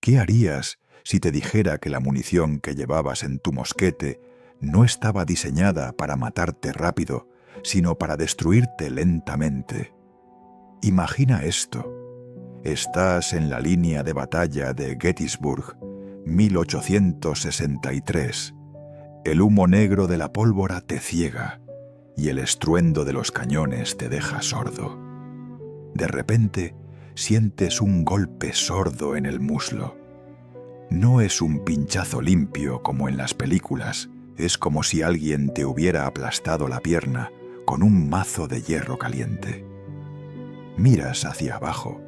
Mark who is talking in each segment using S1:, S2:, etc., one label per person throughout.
S1: ¿Qué harías si te dijera que la munición que llevabas en tu mosquete no estaba diseñada para matarte rápido, sino para destruirte lentamente? Imagina esto. Estás en la línea de batalla de Gettysburg, 1863. El humo negro de la pólvora te ciega y el estruendo de los cañones te deja sordo. De repente, sientes un golpe sordo en el muslo. No es un pinchazo limpio como en las películas, es como si alguien te hubiera aplastado la pierna con un mazo de hierro caliente. Miras hacia abajo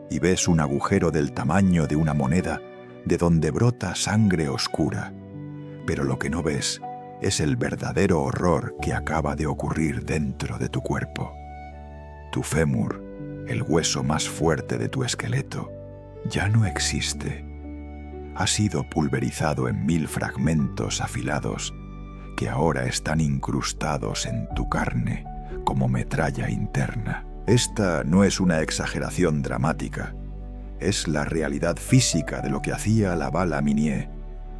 S1: y ves un agujero del tamaño de una moneda de donde brota sangre oscura, pero lo que no ves es el verdadero horror que acaba de ocurrir dentro de tu cuerpo. Tu fémur, el hueso más fuerte de tu esqueleto, ya no existe. Ha sido pulverizado en 1000 fragmentos afilados que ahora están incrustados en tu carne como metralla interna. Esta no es una exageración dramática, es la realidad física de lo que hacía la bala Minié,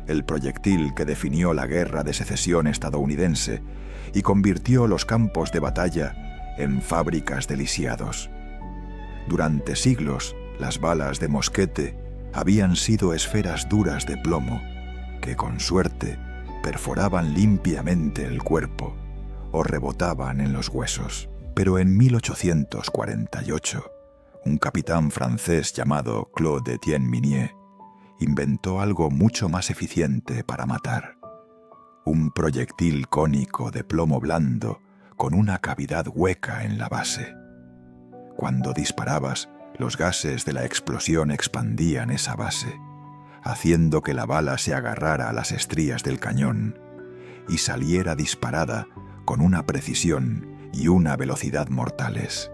S1: el proyectil que definió la Guerra de Secesión estadounidense y convirtió los campos de batalla en fábricas de lisiados. Durante siglos, las balas de mosquete habían sido esferas duras de plomo que, con suerte, perforaban limpiamente el cuerpo o rebotaban en los huesos. Pero en 1848, un capitán francés llamado Claude Etienne Minié inventó algo mucho más eficiente para matar. Un proyectil cónico de plomo blando con una cavidad hueca en la base. Cuando disparabas, los gases de la explosión expandían esa base, haciendo que la bala se agarrara a las estrías del cañón y saliera disparada con una precisión y una velocidad mortales.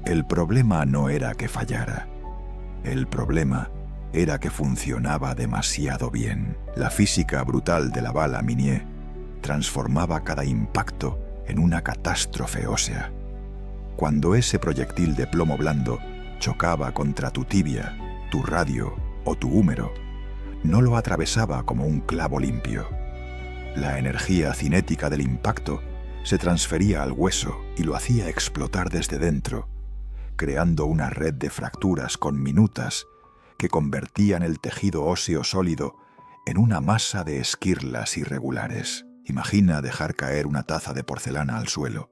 S1: El problema no era que fallara. El problema era que funcionaba demasiado bien. La física brutal de la bala Minié transformaba cada impacto en una catástrofe ósea. Cuando ese proyectil de plomo blando chocaba contra tu tibia, tu radio o tu húmero, no lo atravesaba como un clavo limpio. La energía cinética del impacto se transfería al hueso y lo hacía explotar desde dentro, creando una red de fracturas conminutas que convertían el tejido óseo sólido en una masa de esquirlas irregulares. Imagina dejar caer una taza de porcelana al suelo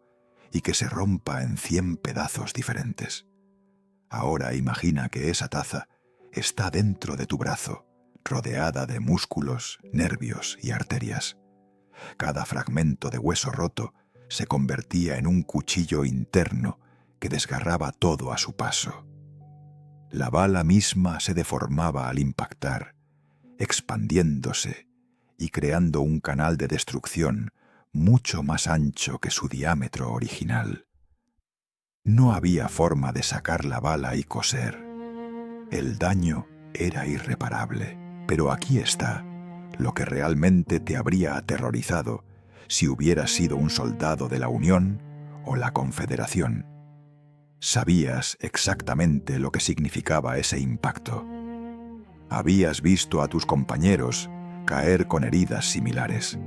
S1: y que se rompa en 100 pedazos diferentes. Ahora imagina que esa taza está dentro de tu brazo, rodeada de músculos, nervios y arterias. Cada fragmento de hueso roto se convertía en un cuchillo interno que desgarraba todo a su paso. La bala misma se deformaba al impactar, expandiéndose y creando un canal de destrucción mucho más ancho que su diámetro original. No había forma de sacar la bala y coser. El daño era irreparable, pero aquí está lo que realmente te habría aterrorizado si hubieras sido un soldado de la Unión o la Confederación. Sabías exactamente lo que significaba ese impacto. Habías visto a tus compañeros caer con heridas similares.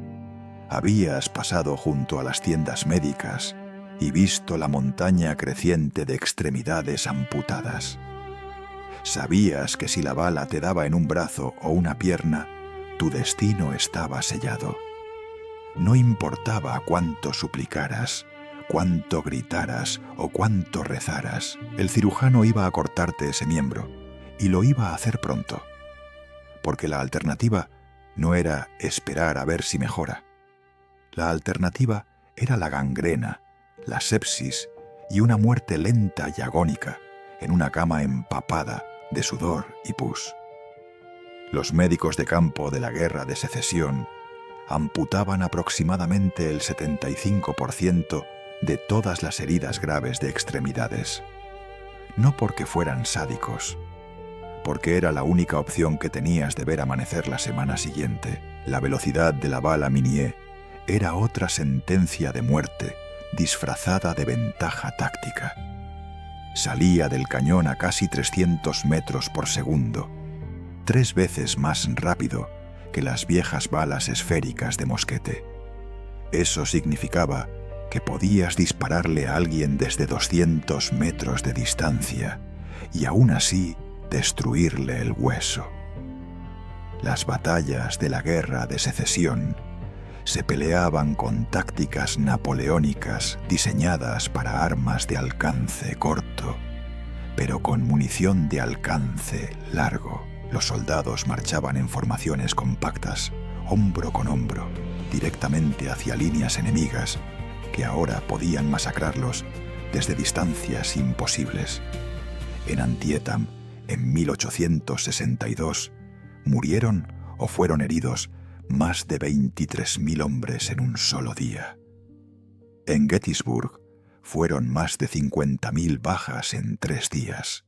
S1: Habías pasado junto a las tiendas médicas y visto la montaña creciente de extremidades amputadas. Sabías que si la bala te daba en un brazo o una pierna, tu destino estaba sellado. No importaba cuánto suplicaras, cuánto gritaras o cuánto rezaras, el cirujano iba a cortarte ese miembro y lo iba a hacer pronto, porque la alternativa no era esperar a ver si mejora. La alternativa era la gangrena, la sepsis y una muerte lenta y agónica en una cama empapada de sudor y pus. Los médicos de campo de la Guerra de Secesión amputaban aproximadamente el 75% de todas las heridas graves de extremidades. No porque fueran sádicos, porque era la única opción que tenías de ver amanecer la semana siguiente. La velocidad de la bala Minié era otra sentencia de muerte disfrazada de ventaja táctica. Salía del cañón a casi 300 metros por segundo, 3 veces más rápido que las viejas balas esféricas de mosquete. Eso significaba que podías dispararle a alguien desde 200 metros de distancia y aún así destruirle el hueso. Las batallas de la Guerra de Secesión se peleaban con tácticas napoleónicas diseñadas para armas de alcance corto, pero con munición de alcance largo. Los soldados marchaban en formaciones compactas, hombro con hombro, directamente hacia líneas enemigas que ahora podían masacrarlos desde distancias imposibles. En Antietam, en 1862, murieron o fueron heridos más de 23.000 hombres en un solo día. En Gettysburg fueron más de 50.000 bajas en 3 días.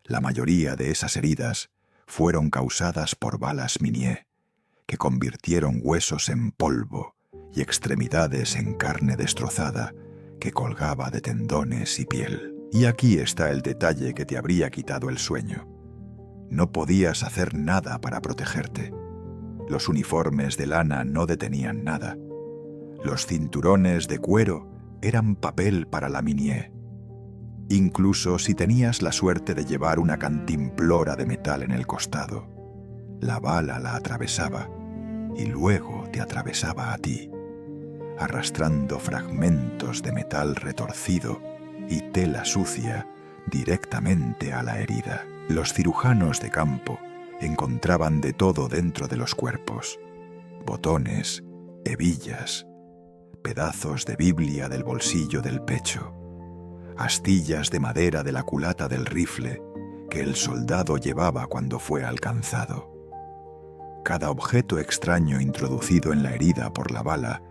S1: La mayoría de esas heridas fueron causadas por balas Minié, que convirtieron huesos en polvo y extremidades en carne destrozada que colgaba de tendones y piel. Y aquí está el detalle que te habría quitado el sueño. No podías hacer nada para protegerte. Los uniformes de lana no detenían nada. Los cinturones de cuero eran papel para la Minié. Incluso si tenías la suerte de llevar una cantimplora de metal en el costado, la bala la atravesaba y luego te atravesaba a ti, arrastrando fragmentos de metal retorcido y tela sucia directamente a la herida. Los cirujanos de campo encontraban de todo dentro de los cuerpos: botones, hebillas, pedazos de Biblia del bolsillo del pecho, astillas de madera de la culata del rifle que el soldado llevaba cuando fue alcanzado. Cada objeto extraño introducido en la herida por la bala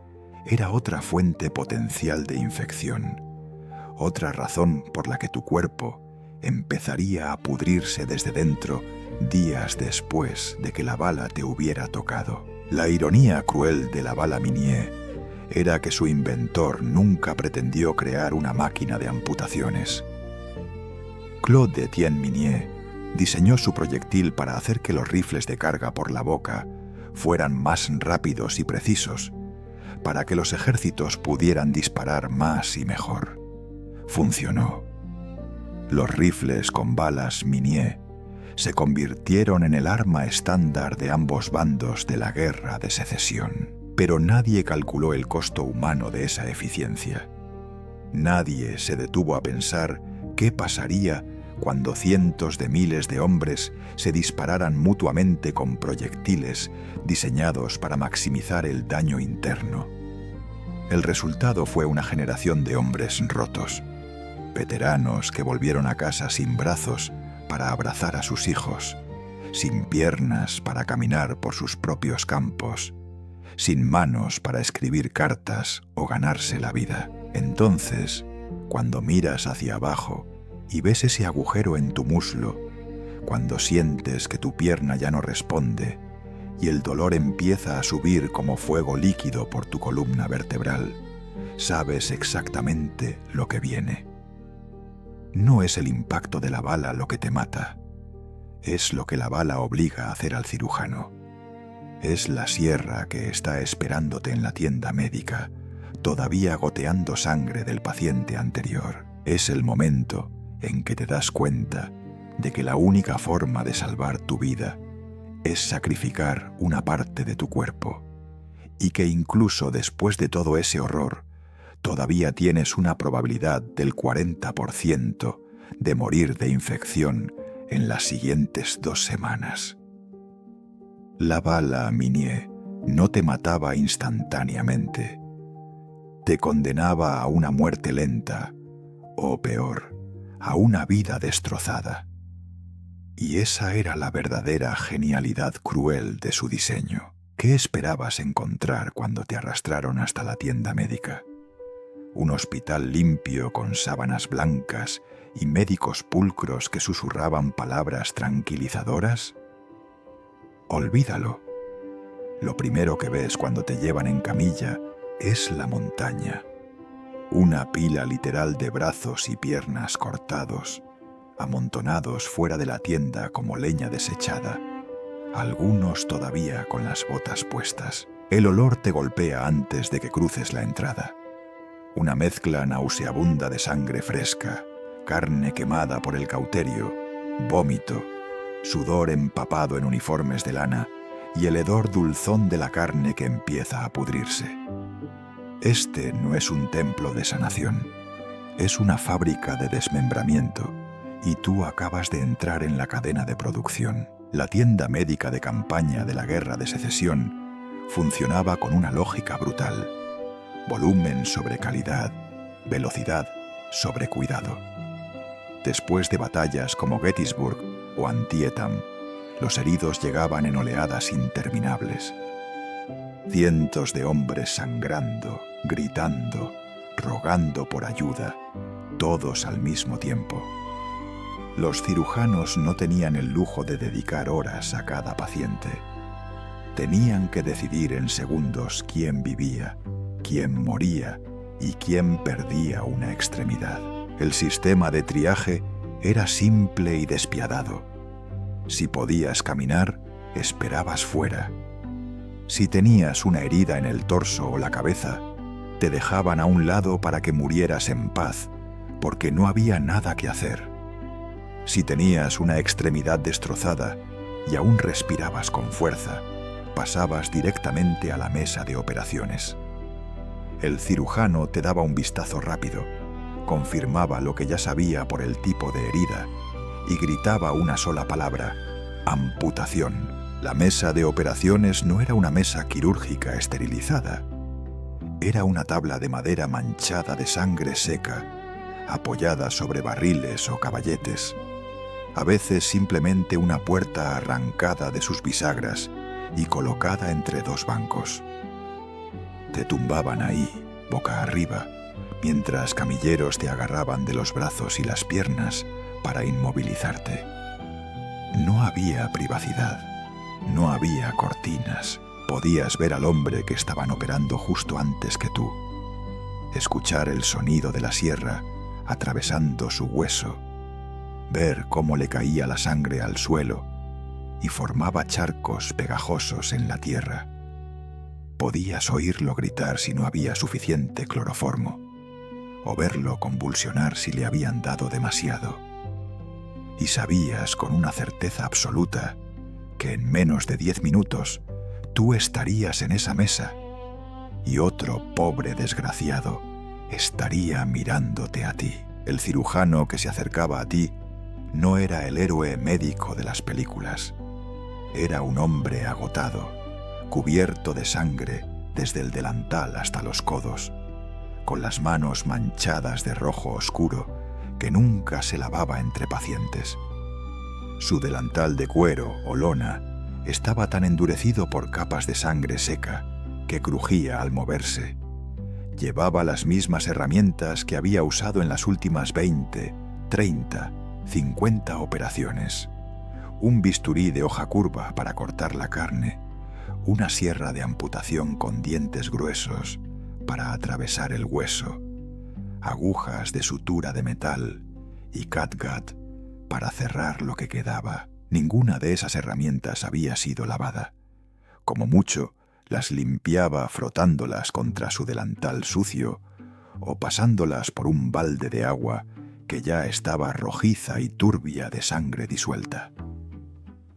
S1: era otra fuente potencial de infección, otra razón por la que tu cuerpo empezaría a pudrirse desde dentro días después de que la bala te hubiera tocado. La ironía cruel de la bala Minié era que su inventor nunca pretendió crear una máquina de amputaciones. Claude Etienne Minié diseñó su proyectil para hacer que los rifles de carga por la boca fueran más rápidos y precisos, para que los ejércitos pudieran disparar más y mejor. Funcionó. Los rifles con balas Minié se convirtieron en el arma estándar de ambos bandos de la Guerra de Secesión. Pero nadie calculó el costo humano de esa eficiencia. Nadie se detuvo a pensar qué pasaría cuando cientos de miles de hombres se dispararan mutuamente con proyectiles diseñados para maximizar el daño interno. El resultado fue una generación de hombres rotos, veteranos que volvieron a casa sin brazos para abrazar a sus hijos, sin piernas para caminar por sus propios campos, sin manos para escribir cartas o ganarse la vida. Entonces, cuando miras hacia abajo y ves ese agujero en tu muslo, cuando sientes que tu pierna ya no responde y el dolor empieza a subir como fuego líquido por tu columna vertebral, sabes exactamente lo que viene. No es el impacto de la bala lo que te mata, es lo que la bala obliga a hacer al cirujano. Es la sierra que está esperándote en la tienda médica, todavía goteando sangre del paciente anterior. Es el momento en que te das cuenta de que la única forma de salvar tu vida es sacrificar una parte de tu cuerpo, y que incluso después de todo ese horror, todavía tienes una probabilidad del 40% de morir de infección en las siguientes 2 semanas. La bala Minié no te mataba instantáneamente. Te condenaba a una muerte lenta, o peor, a una vida destrozada. Y esa era la verdadera genialidad cruel de su diseño. ¿Qué esperabas encontrar cuando te arrastraron hasta la tienda médica? ¿Un hospital limpio con sábanas blancas y médicos pulcros que susurraban palabras tranquilizadoras? Olvídalo. Lo primero que ves cuando te llevan en camilla es la montaña. Una pila literal de brazos y piernas cortados, amontonados fuera de la tienda como leña desechada, algunos todavía con las botas puestas. El olor te golpea antes de que cruces la entrada. Una mezcla nauseabunda de sangre fresca, carne quemada por el cauterio, vómito, sudor empapado en uniformes de lana y el hedor dulzón de la carne que empieza a pudrirse. Este no es un templo de sanación, es una fábrica de desmembramiento y tú acabas de entrar en la cadena de producción. La tienda médica de campaña de la Guerra de Secesión funcionaba con una lógica brutal: volumen sobre calidad, velocidad sobre cuidado. Después de batallas como Gettysburg o Antietam, los heridos llegaban en oleadas interminables. Cientos de hombres sangrando, gritando, rogando por ayuda, todos al mismo tiempo. Los cirujanos no tenían el lujo de dedicar horas a cada paciente. Tenían que decidir en segundos quién vivía, quién moría y quién perdía una extremidad. El sistema de triaje era simple y despiadado. Si podías caminar, esperabas fuera. Si tenías una herida en el torso o la cabeza, te dejaban a un lado para que murieras en paz, porque no había nada que hacer. Si tenías una extremidad destrozada y aún respirabas con fuerza, pasabas directamente a la mesa de operaciones. El cirujano te daba un vistazo rápido, confirmaba lo que ya sabía por el tipo de herida y gritaba una sola palabra: amputación. La mesa de operaciones no era una mesa quirúrgica esterilizada. Era una tabla de madera manchada de sangre seca, apoyada sobre barriles o caballetes. A veces simplemente una puerta arrancada de sus bisagras y colocada entre dos bancos. Te tumbaban ahí, boca arriba, mientras camilleros te agarraban de los brazos y las piernas para inmovilizarte. No había privacidad, no había cortinas. Podías ver al hombre que estaban operando justo antes que tú, escuchar el sonido de la sierra atravesando su hueso, ver cómo le caía la sangre al suelo y formaba charcos pegajosos en la tierra. Podías oírlo gritar si no había suficiente cloroformo, o verlo convulsionar si le habían dado demasiado. Y sabías con una certeza absoluta que en menos de 10 minutos tú estarías en esa mesa y otro pobre desgraciado estaría mirándote a ti. El cirujano que se acercaba a ti no era el héroe médico de las películas. Era un hombre agotado, cubierto de sangre desde el delantal hasta los codos, con las manos manchadas de rojo oscuro que nunca se lavaba entre pacientes. Su delantal de cuero o lona estaba tan endurecido por capas de sangre seca que crujía al moverse. Llevaba las mismas herramientas que había usado en las últimas 20, 30, 50 operaciones. Un bisturí de hoja curva para cortar la carne, una sierra de amputación con dientes gruesos para atravesar el hueso, agujas de sutura de metal y catgut para cerrar lo que quedaba. Ninguna de esas herramientas había sido lavada. Como mucho, las limpiaba frotándolas contra su delantal sucio o pasándolas por un balde de agua que ya estaba rojiza y turbia de sangre disuelta.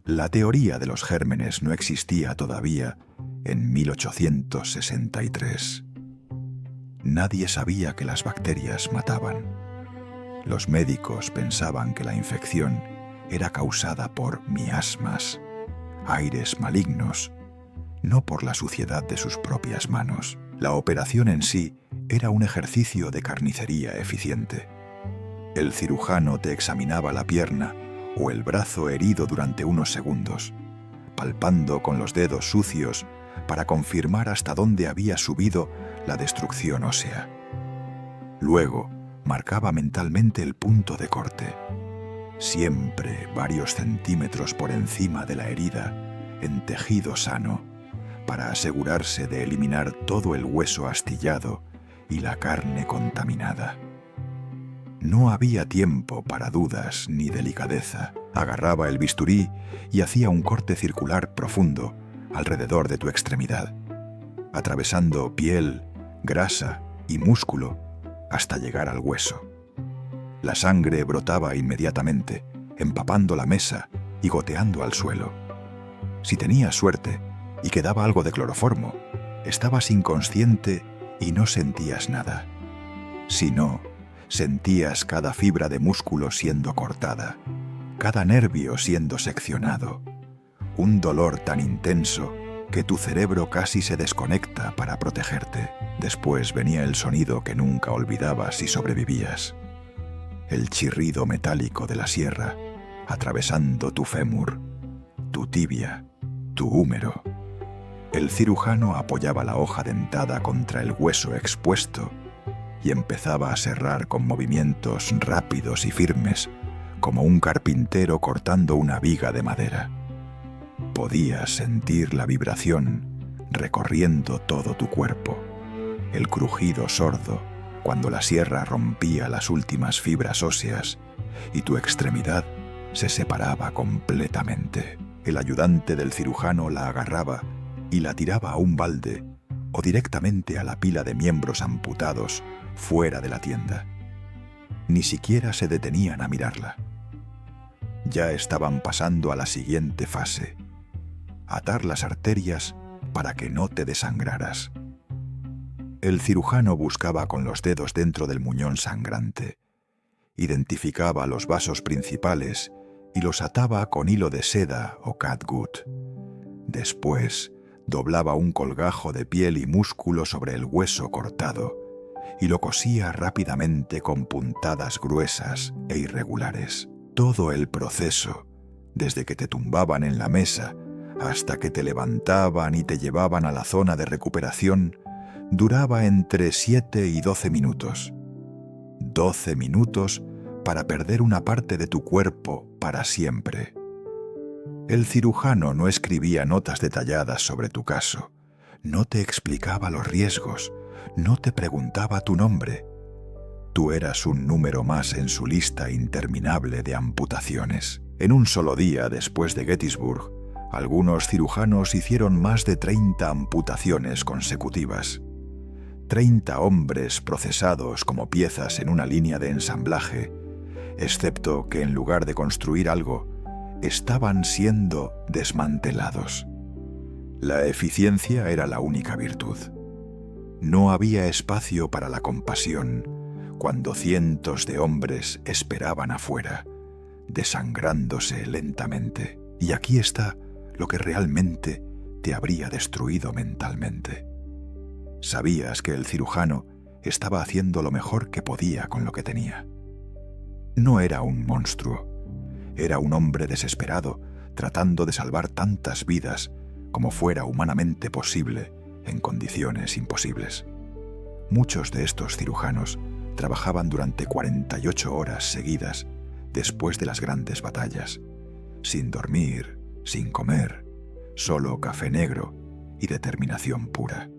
S1: La teoría de los gérmenes no existía todavía en 1863. Nadie sabía que las bacterias mataban. Los médicos pensaban que la infección era causada por miasmas, aires malignos, no por la suciedad de sus propias manos. La operación en sí era un ejercicio de carnicería eficiente. El cirujano te examinaba la pierna o el brazo herido durante unos segundos, palpando con los dedos sucios para confirmar hasta dónde había subido la destrucción ósea. Luego, marcaba mentalmente el punto de corte, siempre varios centímetros por encima de la herida, en tejido sano, para asegurarse de eliminar todo el hueso astillado y la carne contaminada. No había tiempo para dudas ni delicadeza. Agarraba el bisturí y hacía un corte circular profundo alrededor de tu extremidad, atravesando piel, grasa y músculo hasta llegar al hueso. La sangre brotaba inmediatamente, empapando la mesa y goteando al suelo. Si tenías suerte y quedaba algo de cloroformo, estabas inconsciente y no sentías nada. Si no, sentías cada fibra de músculo siendo cortada, cada nervio siendo seccionado. Un dolor tan intenso que tu cerebro casi se desconecta para protegerte. Después venía el sonido que nunca olvidabas si sobrevivías. El chirrido metálico de la sierra atravesando tu fémur, tu tibia, tu húmero. El cirujano apoyaba la hoja dentada contra el hueso expuesto y empezaba a serrar con movimientos rápidos y firmes, como un carpintero cortando una viga de madera. Podías sentir la vibración recorriendo todo tu cuerpo, el crujido sordo cuando la sierra rompía las últimas fibras óseas y tu extremidad se separaba completamente. El ayudante del cirujano la agarraba y la tiraba a un balde o directamente a la pila de miembros amputados fuera de la tienda. Ni siquiera se detenían a mirarla. Ya estaban pasando a la siguiente fase: atar las arterias para que no te desangraras. El cirujano buscaba con los dedos dentro del muñón sangrante, identificaba los vasos principales y los ataba con hilo de seda o catgut. Después, doblaba un colgajo de piel y músculo sobre el hueso cortado y lo cosía rápidamente con puntadas gruesas e irregulares. Todo el proceso, desde que te tumbaban en la mesa hasta que te levantaban y te llevaban a la zona de recuperación, duraba entre 7 y 12 minutos. 12 minutos para perder una parte de tu cuerpo para siempre. El cirujano no escribía notas detalladas sobre tu caso, no te explicaba los riesgos, no te preguntaba tu nombre. Tú eras un número más en su lista interminable de amputaciones. En un solo día después de Gettysburg, algunos cirujanos hicieron más de 30 amputaciones consecutivas. 30 hombres procesados como piezas en una línea de ensamblaje, excepto que en lugar de construir algo, estaban siendo desmantelados. La eficiencia era la única virtud. No había espacio para la compasión cuando cientos de hombres esperaban afuera, desangrándose lentamente. Y aquí está lo que realmente te habría destruido mentalmente. Sabías que el cirujano estaba haciendo lo mejor que podía con lo que tenía. No era un monstruo, era un hombre desesperado tratando de salvar tantas vidas como fuera humanamente posible en condiciones imposibles. Muchos de estos cirujanos trabajaban durante 48 horas seguidas después de las grandes batallas, sin dormir, sin comer, solo café negro y determinación pura.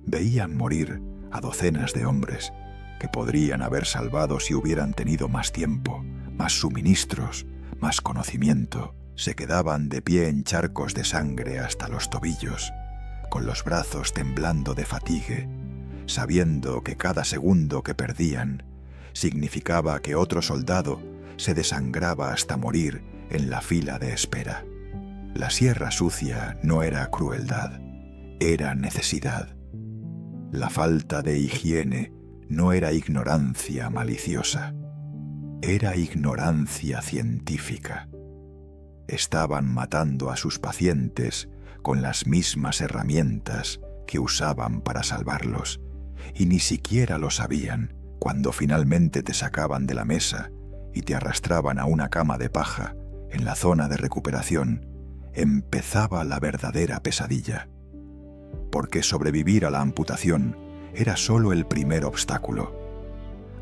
S1: Veían morir a docenas de hombres que podrían haber salvado si hubieran tenido más tiempo, más suministros, más conocimiento. Se quedaban de pie en charcos de sangre hasta los tobillos, con los brazos temblando de fatigue, sabiendo que cada segundo que perdían significaba que otro soldado se desangraba hasta morir en la fila de espera. La sierra sucia no era crueldad, era necesidad. La falta de higiene no era ignorancia maliciosa, era ignorancia científica. Estaban matando a sus pacientes con las mismas herramientas que usaban para salvarlos, y ni siquiera lo sabían cuando finalmente te sacaban de la mesa y te arrastraban a una cama de paja en la zona de recuperación. Empezaba la verdadera pesadilla, porque sobrevivir a la amputación era solo el primer obstáculo.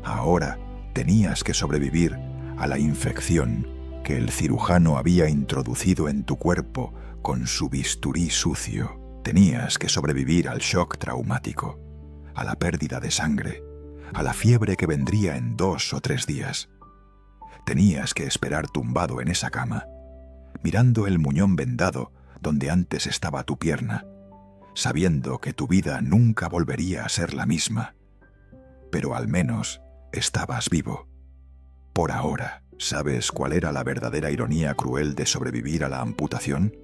S1: Ahora tenías que sobrevivir a la infección que el cirujano había introducido en tu cuerpo con su bisturí sucio. Tenías que sobrevivir al shock traumático, a la pérdida de sangre, a la fiebre que vendría en 2 o 3 días. Tenías que esperar tumbado en esa cama, mirando el muñón vendado donde antes estaba tu pierna, sabiendo que tu vida nunca volvería a ser la misma. Pero al menos estabas vivo. Por ahora. ¿Sabes cuál era la verdadera ironía cruel de sobrevivir a la amputación?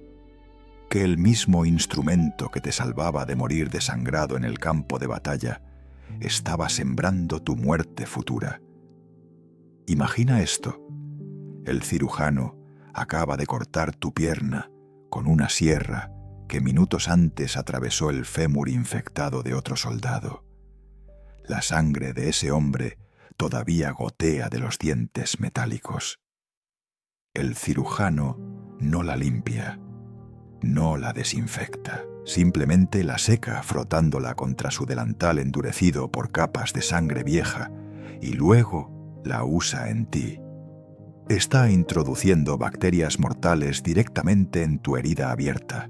S1: Que el mismo instrumento que te salvaba de morir desangrado en el campo de batalla estaba sembrando tu muerte futura. Imagina esto. El cirujano acaba de cortar tu pierna con una sierra que minutos antes atravesó el fémur infectado de otro soldado. La sangre de ese hombre todavía gotea de los dientes metálicos. El cirujano no la limpia, no la desinfecta, simplemente la seca frotándola contra su delantal endurecido por capas de sangre vieja y luego la usa en ti. Está introduciendo bacterias mortales directamente en tu herida abierta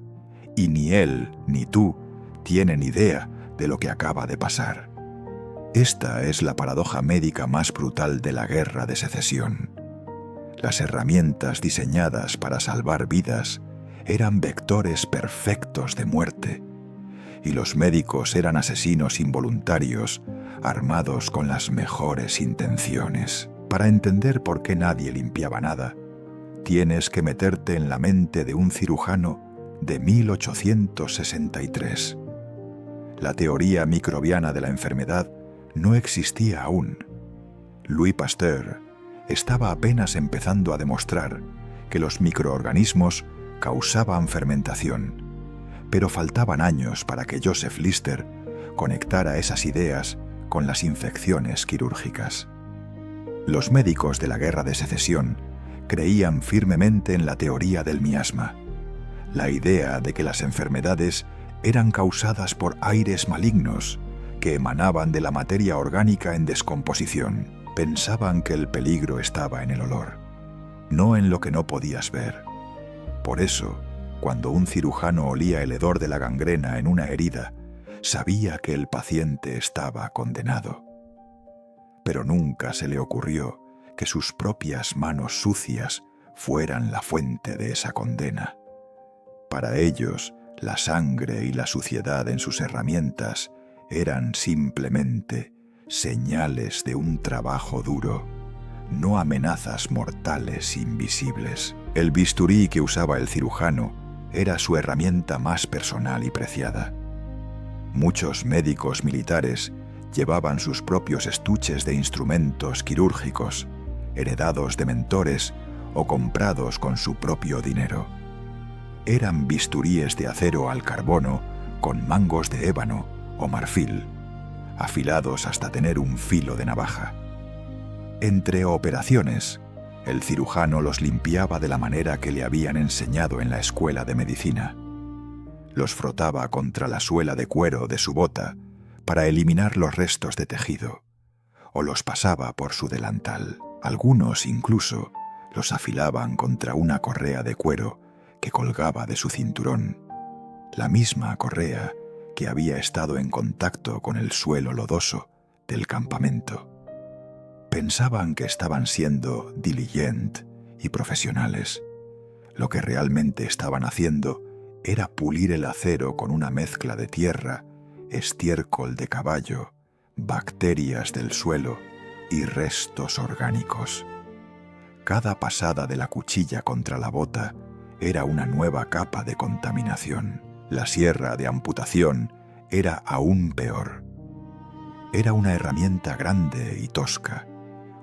S1: y ni él ni tú tienen idea de lo que acaba de pasar. Esta es la paradoja médica más brutal de la guerra de secesión. Las herramientas diseñadas para salvar vidas eran vectores perfectos de muerte, y los médicos eran asesinos involuntarios armados con las mejores intenciones. Para entender por qué nadie limpiaba nada, tienes que meterte en la mente de un cirujano de 1863. La teoría microbiana de la enfermedad no existía aún. Louis Pasteur estaba apenas empezando a demostrar que los microorganismos causaban fermentación, pero faltaban años para que Joseph Lister conectara esas ideas con las infecciones quirúrgicas. Los médicos de la Guerra de Secesión creían firmemente en la teoría del miasma, la idea de que las enfermedades eran causadas por aires malignos que emanaban de la materia orgánica en descomposición. Pensaban que el peligro estaba en el olor, no en lo que no podías ver. Por eso, cuando un cirujano olía el hedor de la gangrena en una herida, sabía que el paciente estaba condenado. Pero nunca se le ocurrió que sus propias manos sucias fueran la fuente de esa condena. Para ellos, la sangre y la suciedad en sus herramientas eran simplemente señales de un trabajo duro, no amenazas mortales invisibles. El bisturí que usaba el cirujano era su herramienta más personal y preciada. Muchos médicos militares llevaban sus propios estuches de instrumentos quirúrgicos, heredados de mentores o comprados con su propio dinero. Eran bisturíes de acero al carbono con mangos de ébano o marfil, afilados hasta tener un filo de navaja. Entre operaciones, el cirujano los limpiaba de la manera que le habían enseñado en la escuela de medicina. Los frotaba contra la suela de cuero de su bota para eliminar los restos de tejido, o los pasaba por su delantal. Algunos incluso los afilaban contra una correa de cuero que colgaba de su cinturón, la misma correa que había estado en contacto con el suelo lodoso del campamento. Pensaban que estaban siendo diligent y profesionales. Lo que realmente estaban haciendo era pulir el acero con una mezcla de tierra, estiércol de caballo, bacterias del suelo y restos orgánicos. Cada pasada de la cuchilla contra la bota era una nueva capa de contaminación. La sierra de amputación era aún peor. Era una herramienta grande y tosca,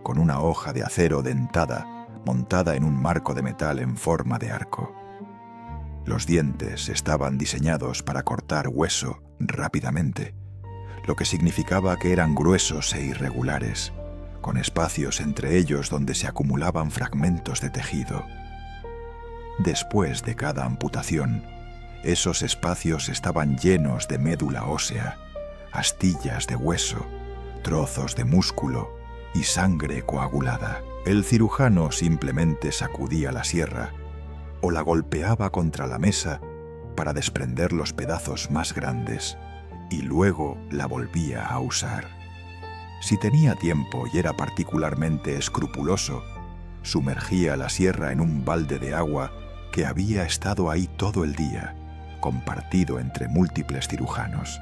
S1: con una hoja de acero dentada montada en un marco de metal en forma de arco. Los dientes estaban diseñados para cortar hueso rápidamente, lo que significaba que eran gruesos e irregulares, con espacios entre ellos donde se acumulaban fragmentos de tejido. Después de cada amputación, esos espacios estaban llenos de médula ósea, astillas de hueso, trozos de músculo y sangre coagulada. El cirujano simplemente sacudía la sierra o la golpeaba contra la mesa para desprender los pedazos más grandes y luego la volvía a usar. Si tenía tiempo y era particularmente escrupuloso, sumergía la sierra en un balde de agua que había estado ahí todo el día, compartido entre múltiples cirujanos.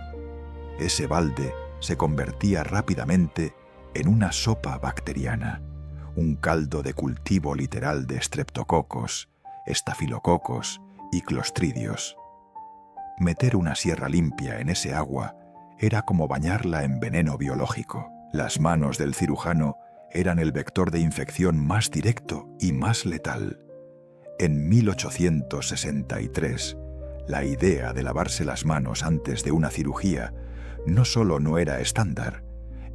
S1: Ese balde se convertía rápidamente en una sopa bacteriana, un caldo de cultivo literal de estreptococos, estafilococos y clostridios. Meter una sierra limpia en ese agua era como bañarla en veneno biológico. Las manos del cirujano eran el vector de infección más directo y más letal. En 1863, la idea de lavarse las manos antes de una cirugía no solo no era estándar,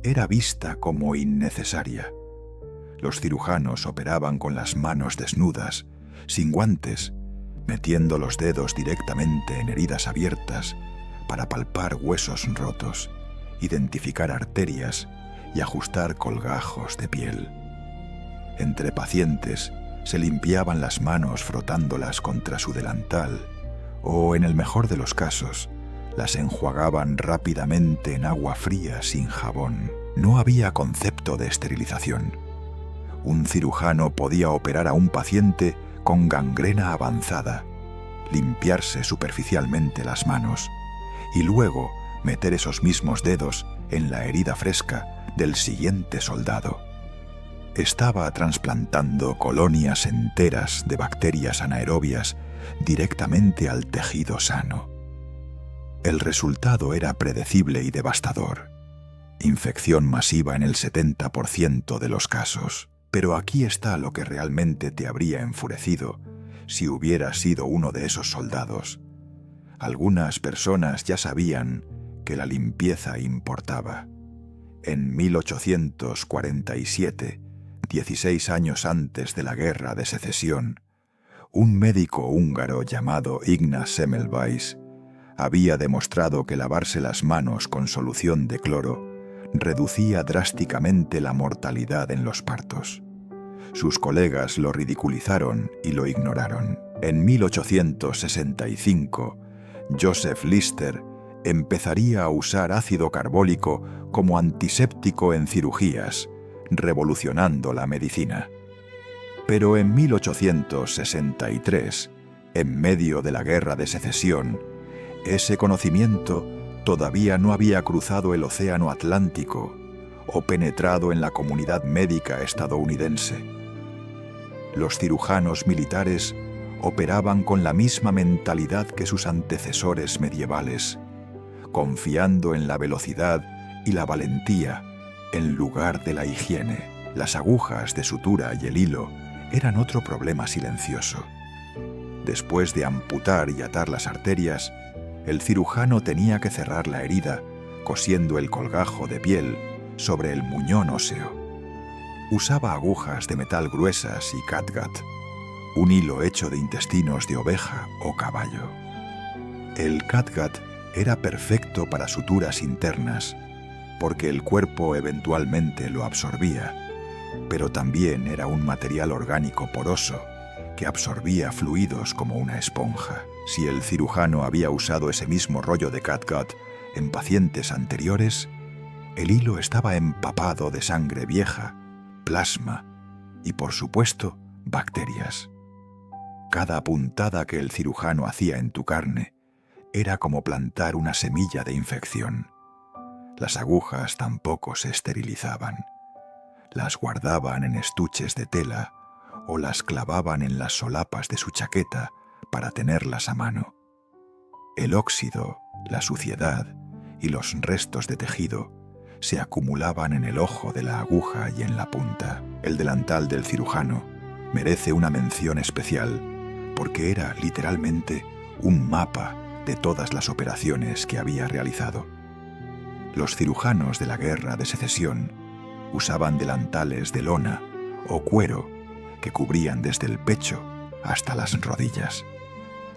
S1: era vista como innecesaria. Los cirujanos operaban con las manos desnudas, sin guantes, metiendo los dedos directamente en heridas abiertas para palpar huesos rotos, identificar arterias y ajustar colgajos de piel. Entre pacientes se limpiaban las manos frotándolas contra su delantal o, en el mejor de los casos, las enjuagaban rápidamente en agua fría sin jabón. No había concepto de esterilización. Un cirujano podía operar a un paciente con gangrena avanzada, limpiarse superficialmente las manos y luego meter esos mismos dedos en la herida fresca del siguiente soldado. Estaba trasplantando colonias enteras de bacterias anaerobias directamente al tejido sano. El resultado era predecible y devastador. Infección masiva en el 70% de los casos. Pero aquí está lo que realmente te habría enfurecido si hubieras sido uno de esos soldados. Algunas personas ya sabían que la limpieza importaba. En 1847, 16 años antes de la Guerra de Secesión, un médico húngaro llamado Ignaz Semmelweis había demostrado que lavarse las manos con solución de cloro reducía drásticamente la mortalidad en los partos. Sus colegas lo ridiculizaron y lo ignoraron. En 1865, Joseph Lister empezaría a usar ácido carbólico como antiséptico en cirugías, revolucionando la medicina. Pero en 1863, en medio de la Guerra de Secesión, ese conocimiento todavía no había cruzado el Océano Atlántico o penetrado en la comunidad médica estadounidense. Los cirujanos militares operaban con la misma mentalidad que sus antecesores medievales, confiando en la velocidad y la valentía en lugar de la higiene. Las agujas de sutura y el hilo eran otro problema silencioso. Después de amputar y atar las arterias, el cirujano tenía que cerrar la herida, cosiendo el colgajo de piel sobre el muñón óseo. Usaba agujas de metal gruesas y catgut, un hilo hecho de intestinos de oveja o caballo. El catgut era perfecto para suturas internas, porque el cuerpo eventualmente lo absorbía, pero también era un material orgánico poroso que absorbía fluidos como una esponja. Si el cirujano había usado ese mismo rollo de catgut en pacientes anteriores, el hilo estaba empapado de sangre vieja, plasma y, por supuesto, bacterias. Cada puntada que el cirujano hacía en tu carne era como plantar una semilla de infección. Las agujas tampoco se esterilizaban. Las guardaban en estuches de tela o las clavaban en las solapas de su chaqueta para tenerlas a mano. El óxido, la suciedad y los restos de tejido se acumulaban en el ojo de la aguja y en la punta. El delantal del cirujano merece una mención especial porque era literalmente un mapa de todas las operaciones que había realizado. Los cirujanos de la Guerra de Secesión usaban delantales de lona o cuero que cubrían desde el pecho hasta las rodillas.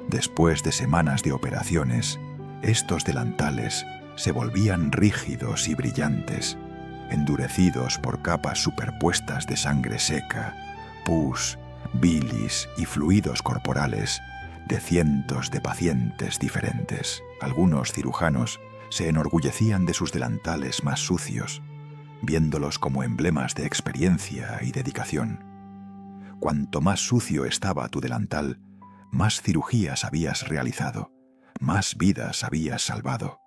S1: Después de semanas de operaciones, estos delantales se volvían rígidos y brillantes, endurecidos por capas superpuestas de sangre seca, pus, bilis y fluidos corporales de cientos de pacientes diferentes. Algunos cirujanos se enorgullecían de sus delantales más sucios, viéndolos como emblemas de experiencia y dedicación. Cuanto más sucio estaba tu delantal, más cirugías habías realizado, más vidas habías salvado.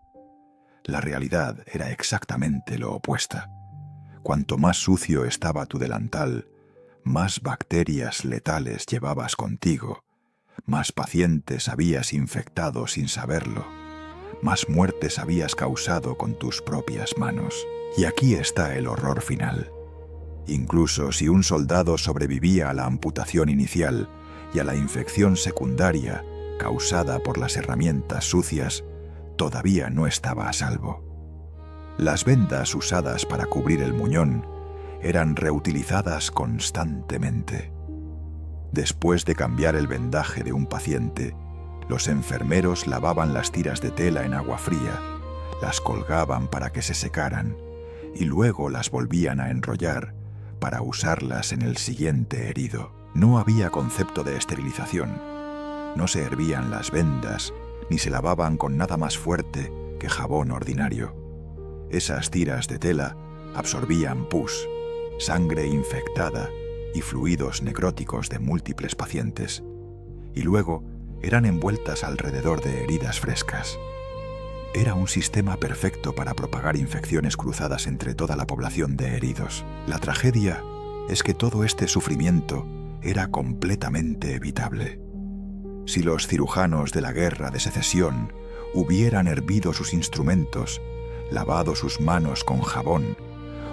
S1: La realidad era exactamente lo opuesto. Cuanto más sucio estaba tu delantal, más bacterias letales llevabas contigo, más pacientes habías infectado sin saberlo, más muertes habías causado con tus propias manos. Y aquí está el horror final. Incluso si un soldado sobrevivía a la amputación inicial y a la infección secundaria causada por las herramientas sucias, todavía no estaba a salvo. Las vendas usadas para cubrir el muñón eran reutilizadas constantemente. Después de cambiar el vendaje de un paciente, los enfermeros lavaban las tiras de tela en agua fría, las colgaban para que se secaran y luego las volvían a enrollar para usarlas en el siguiente herido. No había concepto de esterilización. No se hervían las vendas ni se lavaban con nada más fuerte que jabón ordinario. Esas tiras de tela absorbían pus, sangre infectada y fluidos necróticos de múltiples pacientes, y luego eran envueltas alrededor de heridas frescas. Era un sistema perfecto para propagar infecciones cruzadas entre toda la población de heridos. La tragedia es que todo este sufrimiento era completamente evitable. Si los cirujanos de la guerra de secesión hubieran hervido sus instrumentos, lavado sus manos con jabón,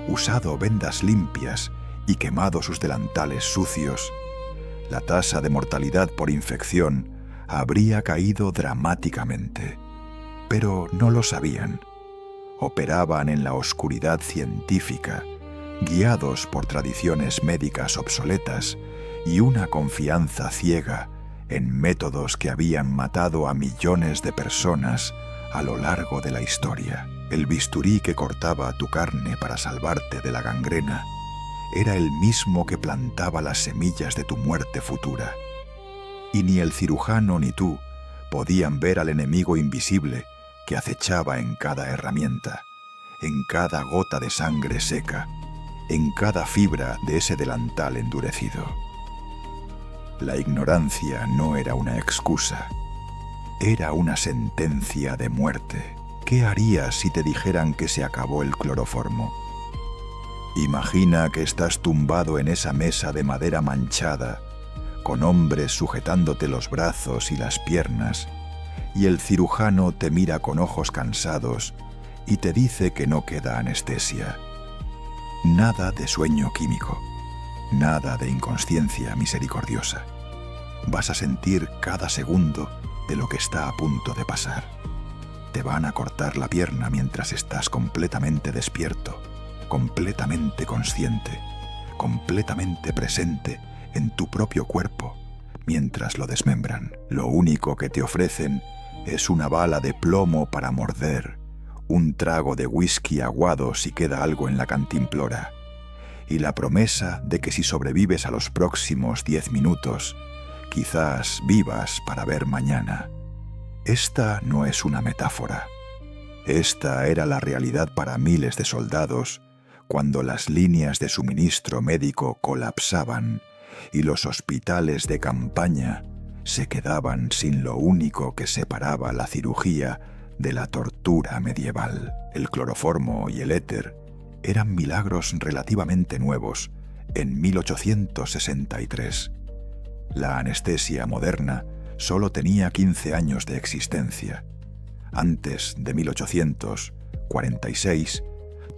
S1: usado vendas limpias y quemado sus delantales sucios, la tasa de mortalidad por infección habría caído dramáticamente. Pero no lo sabían. Operaban en la oscuridad científica, guiados por tradiciones médicas obsoletas y una confianza ciega en métodos que habían matado a millones de personas a lo largo de la historia. El bisturí que cortaba tu carne para salvarte de la gangrena era el mismo que plantaba las semillas de tu muerte futura. Y ni el cirujano ni tú podían ver al enemigo invisible que acechaba en cada herramienta, en cada gota de sangre seca, en cada fibra de ese delantal endurecido. La ignorancia no era una excusa, era una sentencia de muerte. ¿Qué harías si te dijeran que se acabó el cloroformo? Imagina que estás tumbado en esa mesa de madera manchada, con hombres sujetándote los brazos y las piernas, y el cirujano te mira con ojos cansados y te dice que no queda anestesia. Nada de sueño químico, nada de inconsciencia misericordiosa. Vas a sentir cada segundo de lo que está a punto de pasar. Te van a cortar la pierna mientras estás completamente despierto, completamente consciente, completamente presente en tu propio cuerpo mientras lo desmembran. Lo único que te ofrecen es una bala de plomo para morder, un trago de whisky aguado si queda algo en la cantimplora, y la promesa de que si sobrevives a los próximos 10 minutos, quizás vivas para ver mañana. Esta no es una metáfora. Esta era la realidad para miles de soldados cuando las líneas de suministro médico colapsaban y los hospitales de campaña se quedaban sin lo único que separaba la cirugía de la tortura medieval. El cloroformo y el éter eran milagros relativamente nuevos en 1863. La anestesia moderna solo tenía 15 años de existencia. Antes de 1846,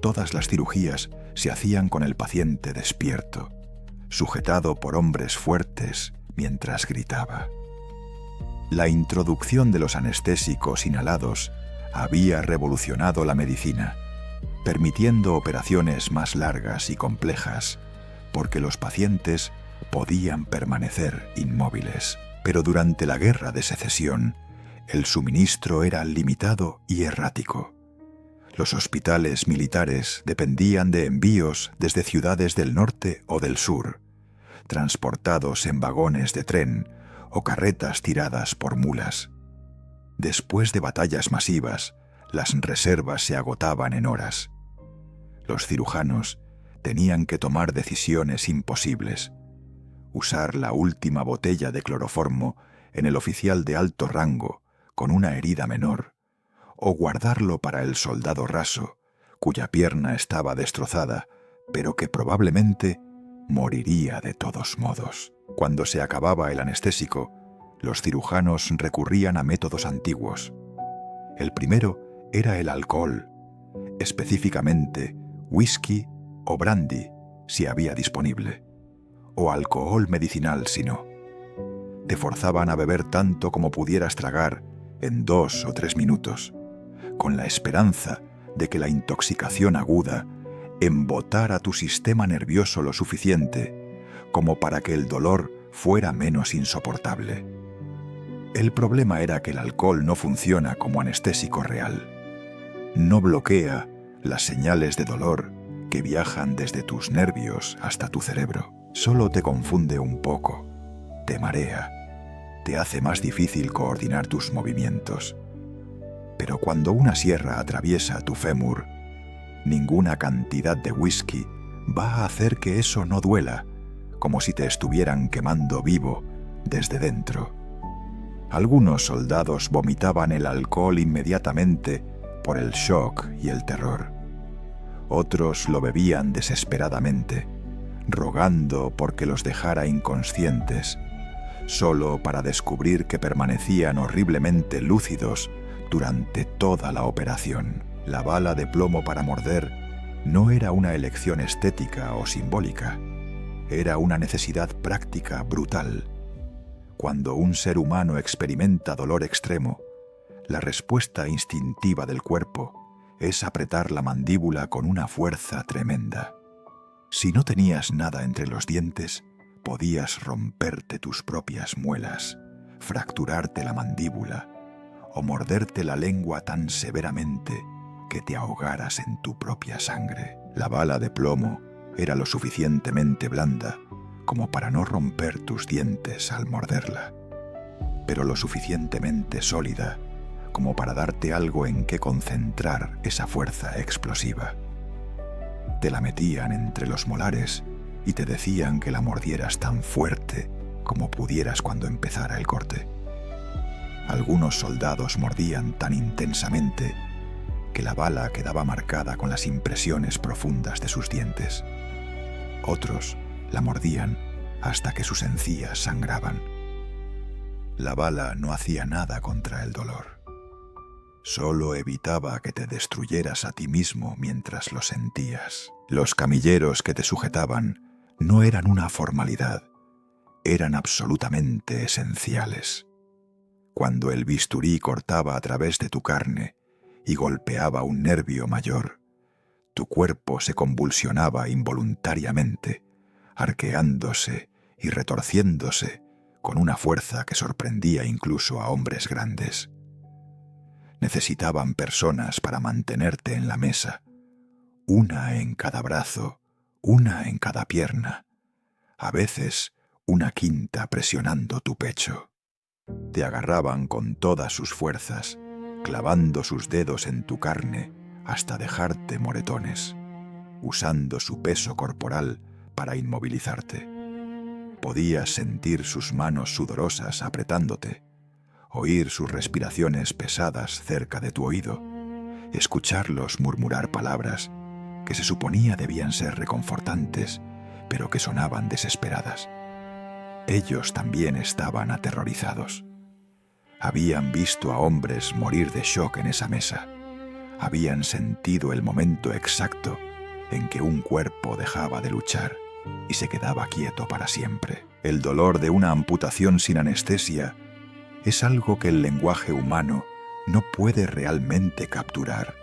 S1: todas las cirugías se hacían con el paciente despierto, sujetado por hombres fuertes mientras gritaba. La introducción de los anestésicos inhalados había revolucionado la medicina, permitiendo operaciones más largas y complejas, porque los pacientes podían permanecer inmóviles. Pero durante la Guerra de Secesión, el suministro era limitado y errático. Los hospitales militares dependían de envíos desde ciudades del norte o del sur, transportados en vagones de tren o carretas tiradas por mulas. Después de batallas masivas, las reservas se agotaban en horas. Los cirujanos tenían que tomar decisiones imposibles. Usar la última botella de cloroformo en el oficial de alto rango con una herida menor, o guardarlo para el soldado raso, cuya pierna estaba destrozada, pero que probablemente moriría de todos modos. Cuando se acababa el anestésico, los cirujanos recurrían a métodos antiguos. El primero era el alcohol, específicamente whisky o brandy, si había disponible, o alcohol medicinal si no. Te forzaban a beber tanto como pudieras tragar en 2 o 3 minutos, con la esperanza de que la intoxicación aguda embotara tu sistema nervioso lo suficiente como para que el dolor fuera menos insoportable. El problema era que el alcohol no funciona como anestésico real. No bloquea las señales de dolor que viajan desde tus nervios hasta tu cerebro. Solo te confunde un poco, te marea, te hace más difícil coordinar tus movimientos. Pero cuando una sierra atraviesa tu fémur, ninguna cantidad de whisky va a hacer que eso no duela, como si te estuvieran quemando vivo desde dentro. Algunos soldados vomitaban el alcohol inmediatamente por el shock y el terror. Otros lo bebían desesperadamente, rogando porque los dejara inconscientes, solo para descubrir que permanecían horriblemente lúcidos durante toda la operación. La bala de plomo para morder no era una elección estética o simbólica, era una necesidad práctica brutal. Cuando un ser humano experimenta dolor extremo, la respuesta instintiva del cuerpo es apretar la mandíbula con una fuerza tremenda. Si no tenías nada entre los dientes, podías romperte tus propias muelas, fracturarte la mandíbula o morderte la lengua tan severamente que te ahogaras en tu propia sangre. La bala de plomo era lo suficientemente blanda como para no romper tus dientes al morderla, pero lo suficientemente sólida como para darte algo en que concentrar esa fuerza explosiva. Te la metían entre los molares y te decían que la mordieras tan fuerte como pudieras cuando empezara el corte. Algunos soldados mordían tan intensamente que la bala quedaba marcada con las impresiones profundas de sus dientes. Otros la mordían hasta que sus encías sangraban. La bala no hacía nada contra el dolor. Solo evitaba que te destruyeras a ti mismo mientras lo sentías. Los camilleros que te sujetaban no eran una formalidad, eran absolutamente esenciales. Cuando el bisturí cortaba a través de tu carne y golpeaba un nervio mayor, tu cuerpo se convulsionaba involuntariamente, arqueándose y retorciéndose con una fuerza que sorprendía incluso a hombres grandes. Necesitaban personas para mantenerte en la mesa, una en cada brazo, una en cada pierna, a veces una quinta presionando tu pecho. Te agarraban con todas sus fuerzas, clavando sus dedos en tu carne hasta dejarte moretones, usando su peso corporal para inmovilizarte. Podías sentir sus manos sudorosas apretándote, oír sus respiraciones pesadas cerca de tu oído, escucharlos murmurar palabras que se suponía debían ser reconfortantes, pero que sonaban desesperadas. Ellos también estaban aterrorizados. Habían visto a hombres morir de shock en esa mesa. Habían sentido el momento exacto en que un cuerpo dejaba de luchar y se quedaba quieto para siempre. El dolor de una amputación sin anestesia es algo que el lenguaje humano no puede realmente capturar.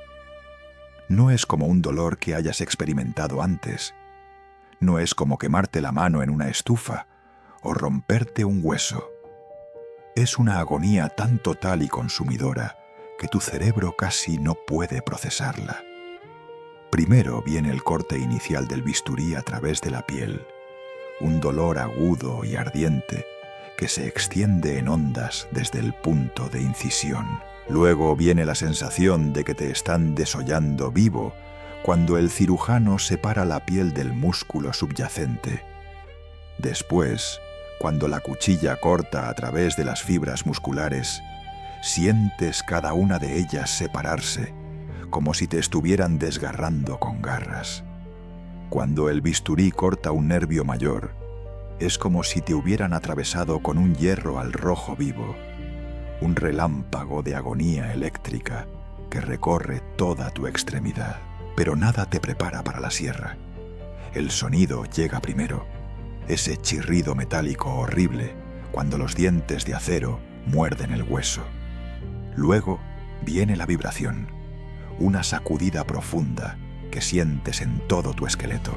S1: No es como un dolor que hayas experimentado antes. No es como quemarte la mano en una estufa o romperte un hueso. Es una agonía tan total y consumidora que tu cerebro casi no puede procesarla. Primero viene el corte inicial del bisturí a través de la piel, un dolor agudo y ardiente que se extiende en ondas desde el punto de incisión. Luego viene la sensación de que te están desollando vivo cuando el cirujano separa la piel del músculo subyacente. Después, cuando la cuchilla corta a través de las fibras musculares, sientes cada una de ellas separarse, como si te estuvieran desgarrando con garras. Cuando el bisturí corta un nervio mayor, es como si te hubieran atravesado con un hierro al rojo vivo, un relámpago de agonía eléctrica que recorre toda tu extremidad. Pero nada te prepara para la sierra. El sonido llega primero, ese chirrido metálico horrible cuando los dientes de acero muerden el hueso. Luego viene la vibración, una sacudida profunda que sientes en todo tu esqueleto,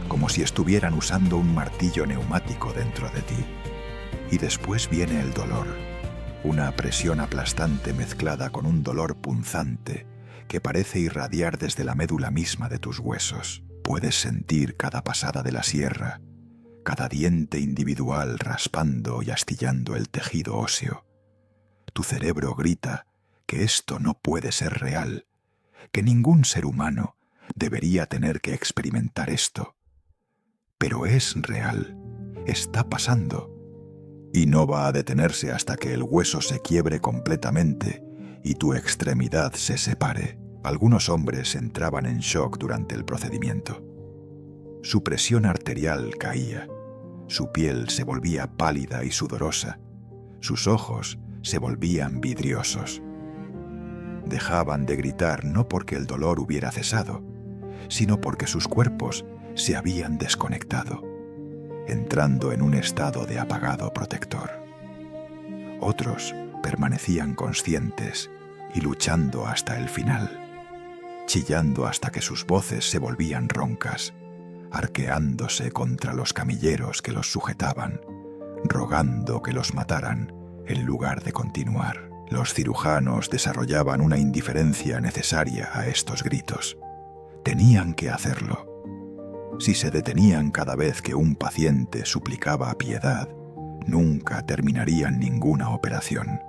S1: como si estuvieran usando un martillo neumático dentro de ti. Y después viene el dolor, una presión aplastante mezclada con un dolor punzante que parece irradiar desde la médula misma de tus huesos. Puedes sentir cada pasada de la sierra, cada diente individual raspando y astillando el tejido óseo. Tu cerebro grita que esto no puede ser real, que ningún ser humano debería tener que experimentar esto. Pero es real, está pasando, y no va a detenerse hasta que el hueso se quiebre completamente y tu extremidad se separe. Algunos hombres entraban en shock durante el procedimiento. Su presión arterial caía, su piel se volvía pálida y sudorosa, sus ojos se volvían vidriosos. Dejaban de gritar no porque el dolor hubiera cesado, sino porque sus cuerpos se habían desconectado, entrando en un estado de apagado protector. Otros permanecían conscientes y luchando hasta el final, chillando hasta que sus voces se volvían roncas, arqueándose contra los camilleros que los sujetaban, rogando que los mataran en lugar de continuar. Los cirujanos desarrollaban una indiferencia necesaria a estos gritos. Tenían que hacerlo. Si se detenían cada vez que un paciente suplicaba piedad, nunca terminarían ninguna operación.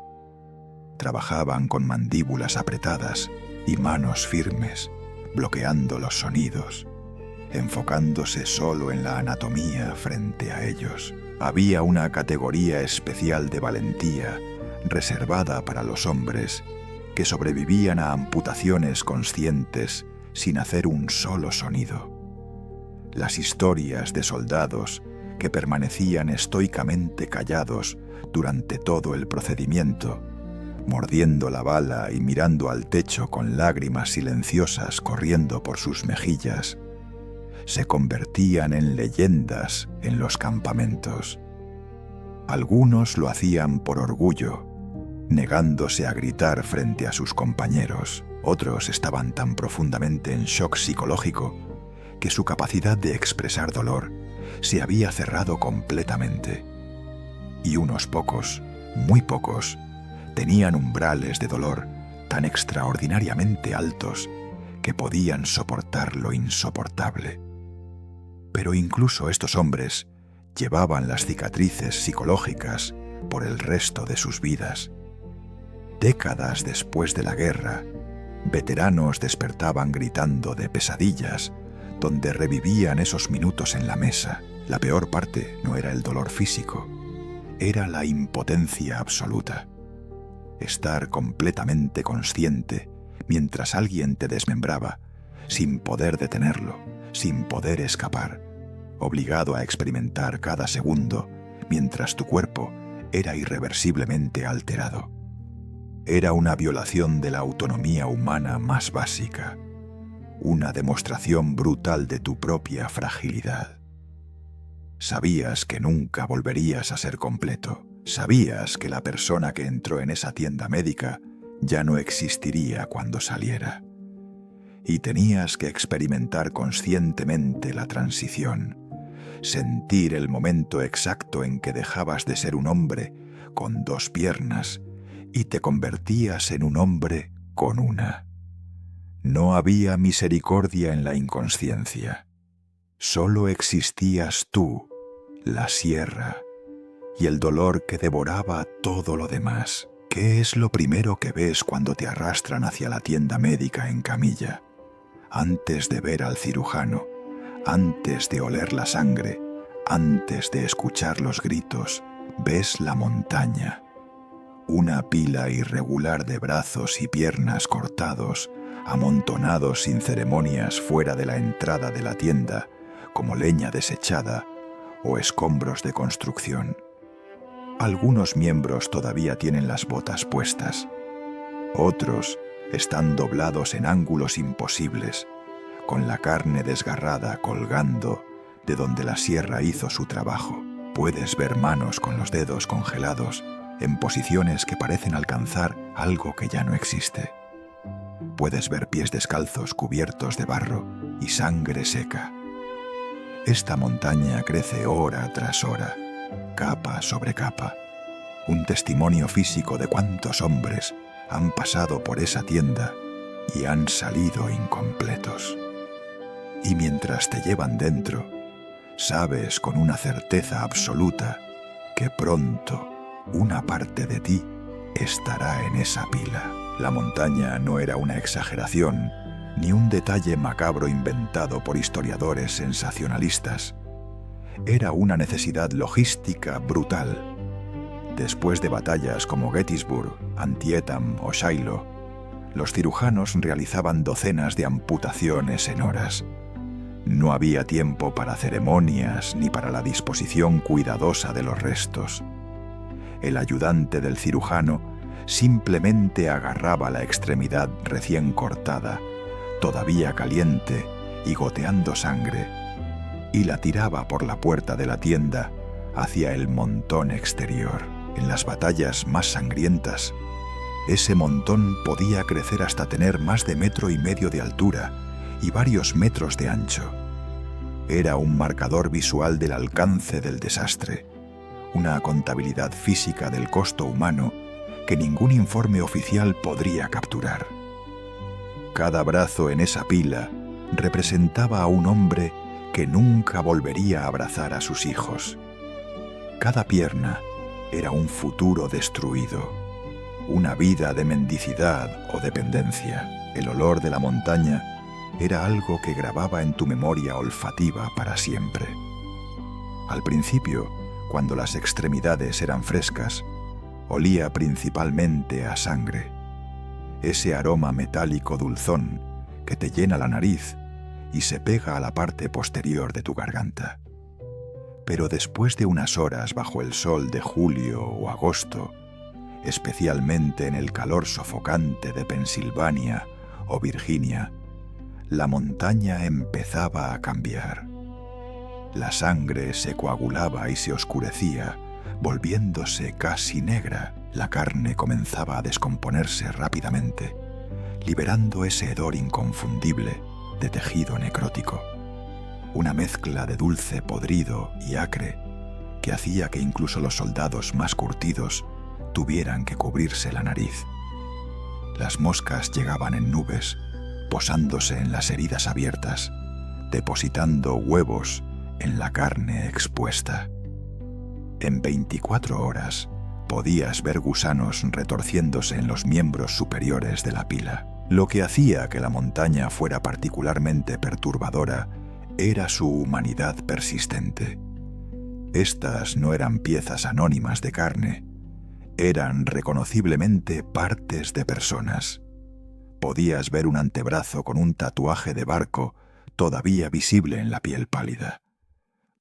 S1: Trabajaban con mandíbulas apretadas y manos firmes, bloqueando los sonidos, enfocándose solo en la anatomía frente a ellos. Había una categoría especial de valentía reservada para los hombres que sobrevivían a amputaciones conscientes sin hacer un solo sonido. Las historias de soldados que permanecían estoicamente callados durante todo el procedimiento, mordiendo la bala y mirando al techo con lágrimas silenciosas corriendo por sus mejillas, se convertían en leyendas en los campamentos. Algunos lo hacían por orgullo, negándose a gritar frente a sus compañeros. Otros estaban tan profundamente en shock psicológico que su capacidad de expresar dolor se había cerrado completamente. Y unos pocos, muy pocos, tenían umbrales de dolor tan extraordinariamente altos que podían soportar lo insoportable. Pero incluso estos hombres llevaban las cicatrices psicológicas por el resto de sus vidas. Décadas después de la guerra, veteranos despertaban gritando de pesadillas, donde revivían esos minutos en la mesa. La peor parte no era el dolor físico, era la impotencia absoluta. Estar completamente consciente mientras alguien te desmembraba, sin poder detenerlo, sin poder escapar, obligado a experimentar cada segundo mientras tu cuerpo era irreversiblemente alterado. Era una violación de la autonomía humana más básica, una demostración brutal de tu propia fragilidad. Sabías que nunca volverías a ser completo. Sabías que la persona que entró en esa tienda médica ya no existiría cuando saliera. Y tenías que experimentar conscientemente la transición, sentir el momento exacto en que dejabas de ser un hombre con dos piernas y te convertías en un hombre con una. No había misericordia en la inconsciencia. Solo existías tú, la sierra, y el dolor que devoraba todo lo demás. ¿Qué es lo primero que ves cuando te arrastran hacia la tienda médica en camilla? antes de ver al cirujano, antes de oler la sangre, antes de escuchar los gritos, ves la montaña. Una pila irregular de brazos y piernas cortados, amontonados sin ceremonias fuera de la entrada de la tienda, como leña desechada o escombros de construcción. Algunos miembros todavía tienen las botas puestas. Otros están doblados en ángulos imposibles, con la carne desgarrada colgando de donde la sierra hizo su trabajo. Puedes ver manos con los dedos congelados en posiciones que parecen alcanzar algo que ya no existe. Puedes ver pies descalzos cubiertos de barro y sangre seca. Esta montaña crece hora tras hora, capa sobre capa, un testimonio físico de cuántos hombres han pasado por esa tienda y han salido incompletos. Y mientras te llevan dentro, sabes con una certeza absoluta que pronto una parte de ti estará en esa pila. La montaña no era una exageración, ni un detalle macabro inventado por historiadores sensacionalistas. Era una necesidad logística brutal. Después de batallas como Gettysburg, Antietam o Shiloh, los cirujanos realizaban docenas de amputaciones en horas. No había tiempo para ceremonias ni para la disposición cuidadosa de los restos. El ayudante del cirujano simplemente agarraba la extremidad recién cortada, todavía caliente y goteando sangre, y la tiraba por la puerta de la tienda hacia el montón exterior. En las batallas más sangrientas, ese montón podía crecer hasta tener más de 1,5 metros de altura y varios metros de ancho. Era un marcador visual del alcance del desastre, una contabilidad física del costo humano que ningún informe oficial podría capturar. Cada brazo en esa pila representaba a un hombre que nunca volvería a abrazar a sus hijos. Cada pierna era un futuro destruido, una vida de mendicidad o dependencia. El olor de la montaña era algo que grababa en tu memoria olfativa para siempre. Al principio, cuando las extremidades eran frescas, olía principalmente a sangre. Ese aroma metálico dulzón que te llena la nariz y se pega a la parte posterior de tu garganta. Pero después de unas horas bajo el sol de julio o agosto, especialmente en el calor sofocante de Pensilvania o Virginia, la montaña empezaba a cambiar. La sangre se coagulaba y se oscurecía, volviéndose casi negra. La carne comenzaba a descomponerse rápidamente, liberando ese hedor inconfundible de tejido necrótico. Una mezcla de dulce podrido y acre que hacía que incluso los soldados más curtidos tuvieran que cubrirse la nariz. Las moscas llegaban en nubes, posándose en las heridas abiertas, depositando huevos en la carne expuesta. En 24 horas podías ver gusanos retorciéndose en los miembros superiores de la pila. Lo que hacía que la montaña fuera particularmente perturbadora era su humanidad persistente. Estas no eran piezas anónimas de carne, eran reconociblemente partes de personas. Podías ver un antebrazo con un tatuaje de barco todavía visible en la piel pálida.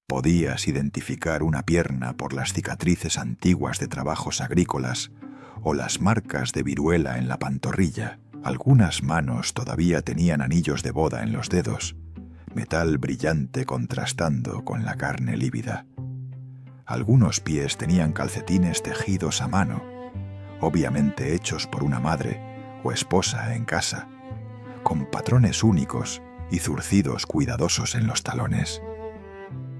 S1: Podías identificar una pierna por las cicatrices antiguas de trabajos agrícolas o las marcas de viruela en la pantorrilla. Algunas manos todavía tenían anillos de boda en los dedos, metal brillante contrastando con la carne lívida. Algunos pies tenían calcetines tejidos a mano, obviamente hechos por una madre o esposa en casa, con patrones únicos y zurcidos cuidadosos en los talones.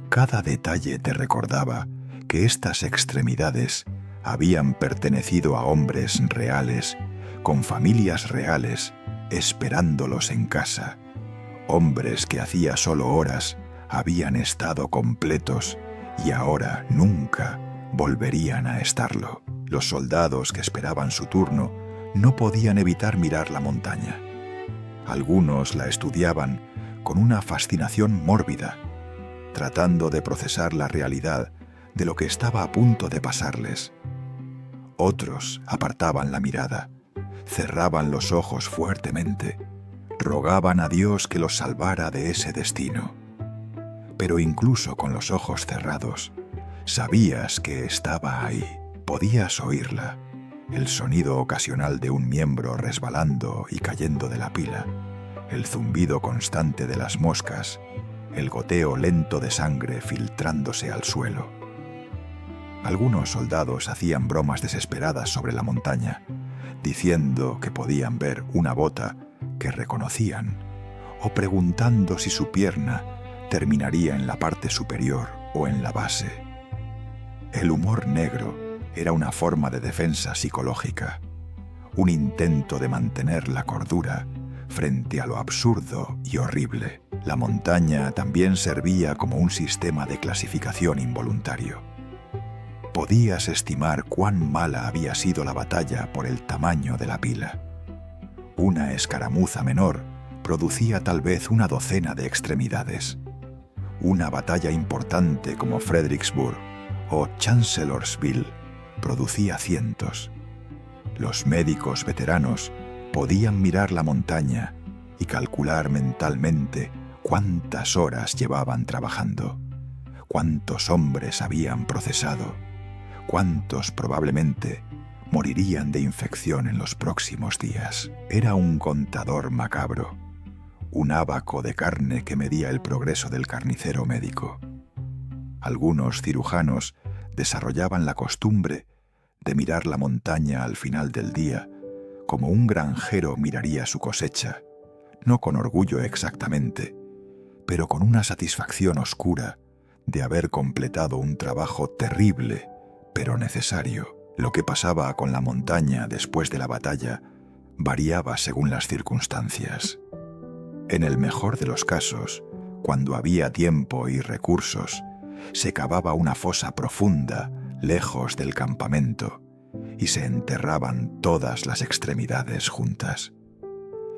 S1: Cada detalle te recordaba que estas extremidades habían pertenecido a hombres reales, con familias reales, esperándolos en casa. Hombres que hacía solo horas habían estado completos y ahora nunca volverían a estarlo. Los soldados que esperaban su turno no podían evitar mirar la montaña. Algunos la estudiaban con una fascinación mórbida, tratando de procesar la realidad de lo que estaba a punto de pasarles. Otros apartaban la mirada, cerraban los ojos fuertemente, rogaban a Dios que los salvara de ese destino. Pero incluso con los ojos cerrados, sabías que estaba ahí, podías oírla, el sonido ocasional de un miembro resbalando y cayendo de la pila, el zumbido constante de las moscas, el goteo lento de sangre filtrándose al suelo. Algunos soldados hacían bromas desesperadas sobre la montaña, diciendo que podían ver una bota que reconocían, o preguntando si su pierna terminaría en la parte superior o en la base. El humor negro era una forma de defensa psicológica, un intento de mantener la cordura frente a lo absurdo y horrible. La montaña también servía como un sistema de clasificación involuntario. Podías estimar cuán mala había sido la batalla por el tamaño de la pila. Una escaramuza menor producía tal vez una docena de extremidades. Una batalla importante como Fredericksburg o Chancellorsville producía cientos. Los médicos veteranos podían mirar la montaña y calcular mentalmente cuántas horas llevaban trabajando, cuántos hombres habían procesado, cuántos probablemente morirían de infección en los próximos días. Era un contador macabro, un ábaco de carne que medía el progreso del carnicero médico. Algunos cirujanos desarrollaban la costumbre de mirar la montaña al final del día como un granjero miraría su cosecha, no con orgullo exactamente, pero con una satisfacción oscura de haber completado un trabajo terrible, pero necesario. Lo que pasaba con la montaña después de la batalla variaba según las circunstancias. En el mejor de los casos, cuando había tiempo y recursos, se cavaba una fosa profunda lejos del campamento y se enterraban todas las extremidades juntas.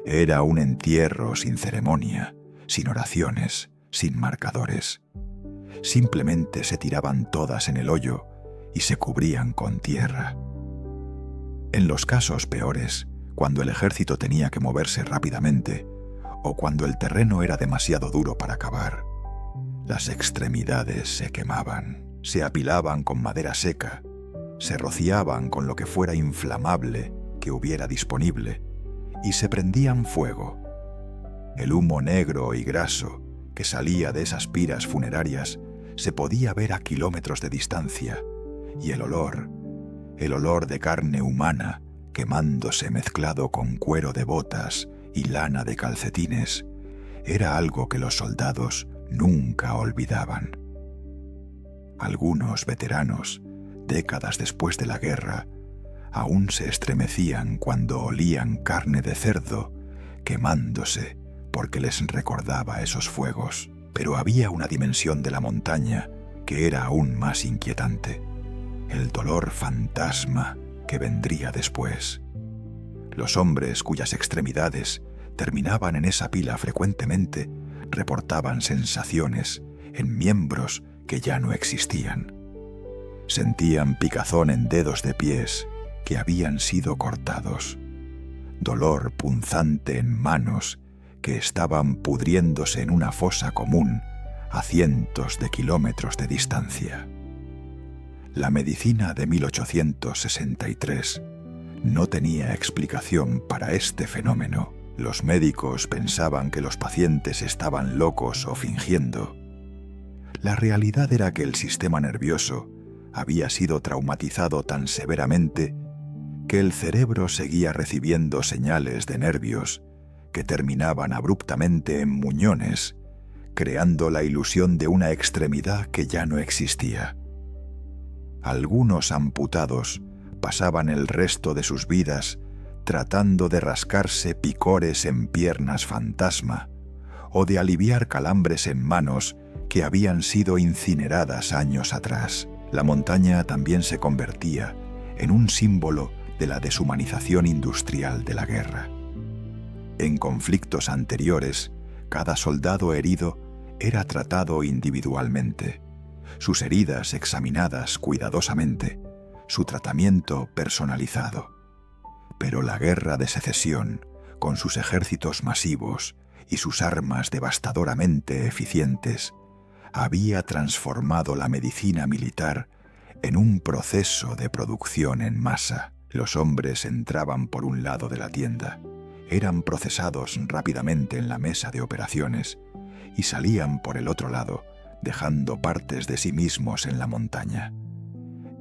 S1: Era un entierro sin ceremonia, sin oraciones, sin marcadores. Simplemente se tiraban todas en el hoyo y se cubrían con tierra. En los casos peores, cuando el ejército tenía que moverse rápidamente o cuando el terreno era demasiado duro para cavar, las extremidades se quemaban, se apilaban con madera seca, se rociaban con lo que fuera inflamable que hubiera disponible y se prendían fuego. El humo negro y graso que salía de esas piras funerarias se podía ver a kilómetros de distancia y el olor de carne humana quemándose mezclado con cuero de botas y lana de calcetines, era algo que los soldados nunca olvidaban. Algunos veteranos, décadas después de la guerra, aún se estremecían cuando olían carne de cerdo quemándose porque les recordaba esos fuegos. Pero había una dimensión de la montaña que era aún más inquietante: el dolor fantasma que vendría después. Los hombres cuyas extremidades terminaban en esa pila frecuentemente reportaban sensaciones en miembros que ya no existían. Sentían picazón en dedos de pies que habían sido cortados, dolor punzante en manos que estaban pudriéndose en una fosa común a cientos de kilómetros de distancia. La medicina de 1863 no tenía explicación para este fenómeno. Los médicos pensaban que los pacientes estaban locos o fingiendo. La realidad era que el sistema nervioso había sido traumatizado tan severamente que el cerebro seguía recibiendo señales de nervios que terminaban abruptamente en muñones, creando la ilusión de una extremidad que ya no existía. Algunos amputados pasaban el resto de sus vidas tratando de rascarse picores en piernas fantasma o de aliviar calambres en manos que habían sido incineradas años atrás. La montaña también se convertía en un símbolo de la deshumanización industrial de la guerra. En conflictos anteriores, cada soldado herido era tratado individualmente, sus heridas examinadas cuidadosamente, su tratamiento personalizado. Pero la guerra de secesión, con sus ejércitos masivos y sus armas devastadoramente eficientes, había transformado la medicina militar en un proceso de producción en masa. Los hombres entraban por un lado de la tienda, eran procesados rápidamente en la mesa de operaciones y salían por el otro lado, dejando partes de sí mismos en la montaña.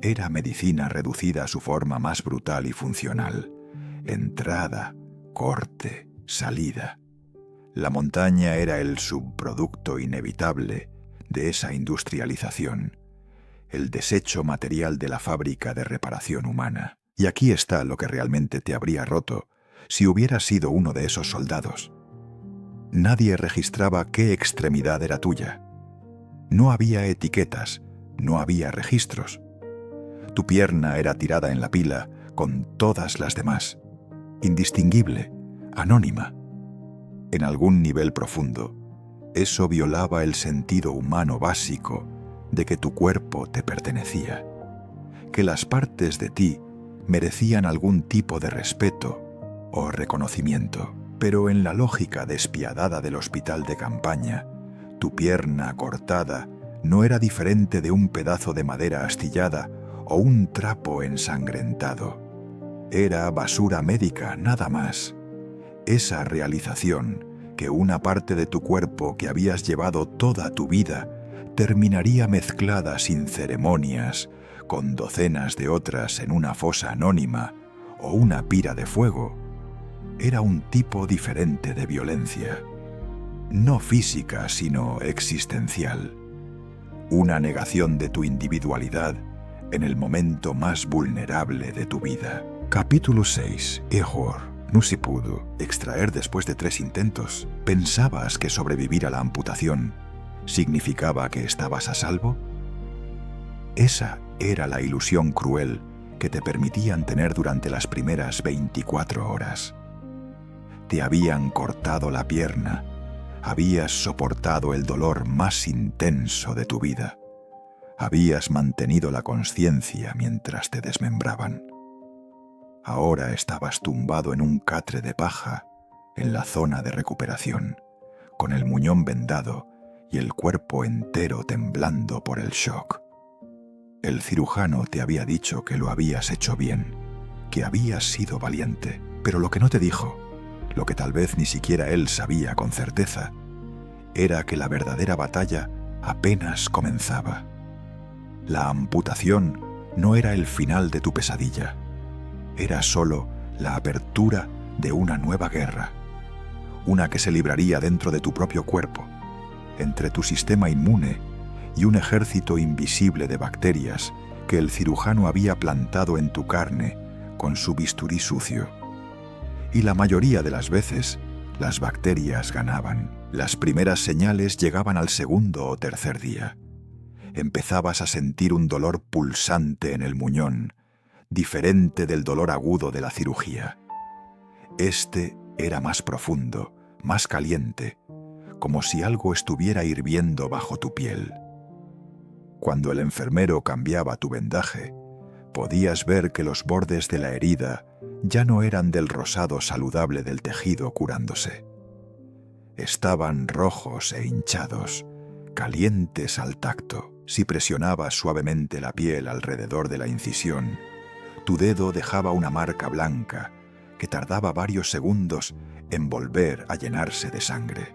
S1: Era medicina reducida a su forma más brutal y funcional. Entrada, corte, salida. La montaña era el subproducto inevitable de esa industrialización, el desecho material de la fábrica de reparación humana. Y aquí está lo que realmente te habría roto si hubieras sido uno de esos soldados. Nadie registraba qué extremidad era tuya. No había etiquetas, no había registros. Tu pierna era tirada en la pila con todas las demás, indistinguible, anónima. En algún nivel profundo, eso violaba el sentido humano básico de que tu cuerpo te pertenecía, que las partes de ti merecían algún tipo de respeto o reconocimiento. Pero en la lógica despiadada del hospital de campaña, tu pierna cortada no era diferente de un pedazo de madera astillada o un trapo ensangrentado. Era basura médica, nada más. Esa realización, que una parte de tu cuerpo que habías llevado toda tu vida terminaría mezclada sin ceremonias, con docenas de otras en una fosa anónima o una pira de fuego, era un tipo diferente de violencia. No física, sino existencial. Una negación de tu individualidad en el momento más vulnerable de tu vida. Capítulo 6. Error. No se pudo extraer después de 3 intentos. ¿Pensabas que sobrevivir a la amputación significaba que estabas a salvo? Esa era la ilusión cruel que te permitían tener durante las primeras 24 horas. Te habían cortado la pierna, habías soportado el dolor más intenso de tu vida, habías mantenido la conciencia mientras te desmembraban. Ahora estabas tumbado en un catre de paja, en la zona de recuperación, con el muñón vendado y el cuerpo entero temblando por el shock. El cirujano te había dicho que lo habías hecho bien, que habías sido valiente, pero lo que no te dijo, lo que tal vez ni siquiera él sabía con certeza, era que la verdadera batalla apenas comenzaba. La amputación no era el final de tu pesadilla, era solo la apertura de una nueva guerra, una que se libraría dentro de tu propio cuerpo, entre tu sistema inmune y un ejército invisible de bacterias que el cirujano había plantado en tu carne con su bisturí sucio. Y la mayoría de las veces, las bacterias ganaban. Las primeras señales llegaban al segundo o tercer día. Empezabas a sentir un dolor pulsante en el muñón, diferente del dolor agudo de la cirugía. Este era más profundo, más caliente, como si algo estuviera hirviendo bajo tu piel. Cuando el enfermero cambiaba tu vendaje, podías ver que los bordes de la herida ya no eran del rosado saludable del tejido curándose. Estaban rojos e hinchados, calientes al tacto. Si presionabas suavemente la piel alrededor de la incisión, tu dedo dejaba una marca blanca que tardaba varios segundos en volver a llenarse de sangre.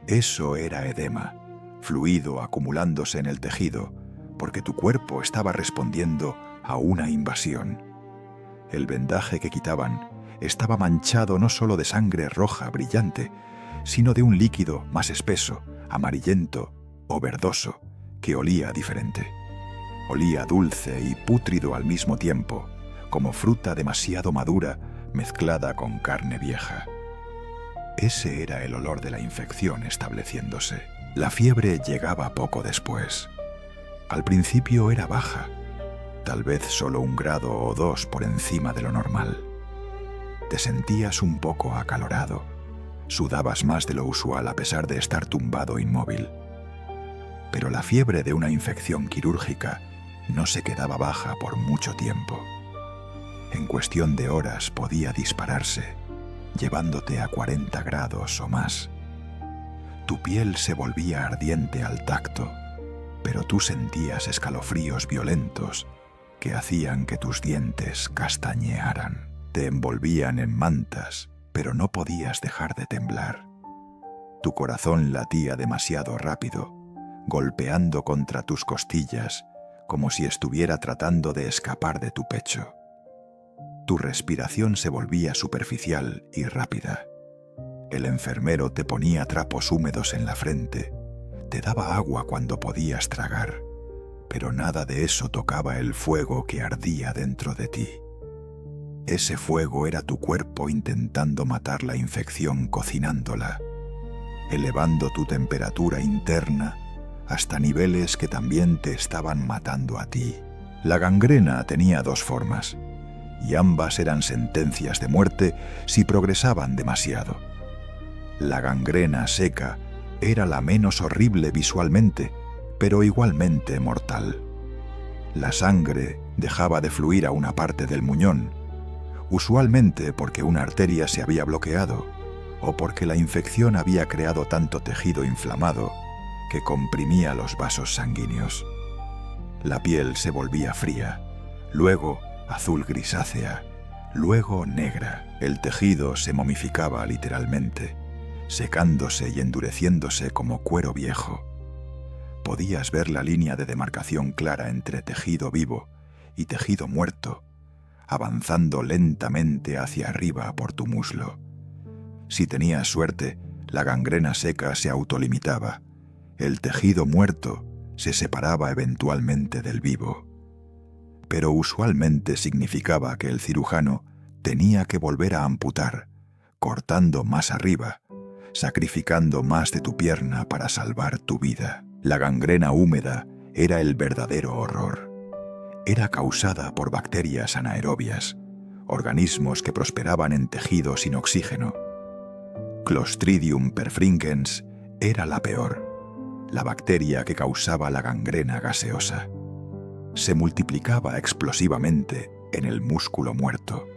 S1: Eso era edema, fluido acumulándose en el tejido, porque tu cuerpo estaba respondiendo a una invasión. El vendaje que quitaban estaba manchado no solo de sangre roja brillante, sino de un líquido más espeso, amarillento o verdoso, que olía diferente. Olía dulce y pútrido al mismo tiempo, como fruta demasiado madura mezclada con carne vieja. Ese era el olor de la infección estableciéndose. La fiebre llegaba poco después. Al principio era baja, tal vez solo 1 grado o 2 por encima de lo normal. Te sentías un poco acalorado. Sudabas más de lo usual a pesar de estar tumbado inmóvil. Pero la fiebre de una infección quirúrgica no se quedaba baja por mucho tiempo. En cuestión de horas podía dispararse, llevándote a 40 grados o más. Tu piel se volvía ardiente al tacto, pero tú sentías escalofríos violentos que hacían que tus dientes castañearan. Te envolvían en mantas, pero no podías dejar de temblar. Tu corazón latía demasiado rápido, golpeando contra tus costillas como si estuviera tratando de escapar de tu pecho. Tu respiración se volvía superficial y rápida. El enfermero te ponía trapos húmedos en la frente, te daba agua cuando podías tragar, pero nada de eso tocaba el fuego que ardía dentro de ti. Ese fuego era tu cuerpo intentando matar la infección cocinándola, elevando tu temperatura interna hasta niveles que también te estaban matando a ti. La gangrena tenía dos formas, y ambas eran sentencias de muerte si progresaban demasiado. La gangrena seca era la menos horrible visualmente, pero igualmente mortal. La sangre dejaba de fluir a una parte del muñón, usualmente porque una arteria se había bloqueado o porque la infección había creado tanto tejido inflamado que comprimía los vasos sanguíneos. La piel se volvía fría, luego azul grisácea, luego negra. El tejido se momificaba literalmente, secándose y endureciéndose como cuero viejo. Podías ver la línea de demarcación clara entre tejido vivo y tejido muerto, avanzando lentamente hacia arriba por tu muslo. Si tenías suerte, la gangrena seca se autolimitaba. El tejido muerto se separaba eventualmente del vivo. Pero usualmente significaba que el cirujano tenía que volver a amputar, cortando más arriba, sacrificando más de tu pierna para salvar tu vida. La gangrena húmeda era el verdadero horror. Era causada por bacterias anaerobias, organismos que prosperaban en tejido sin oxígeno. Clostridium perfringens era la peor, la bacteria que causaba la gangrena gaseosa. Se multiplicaba explosivamente en el músculo muerto,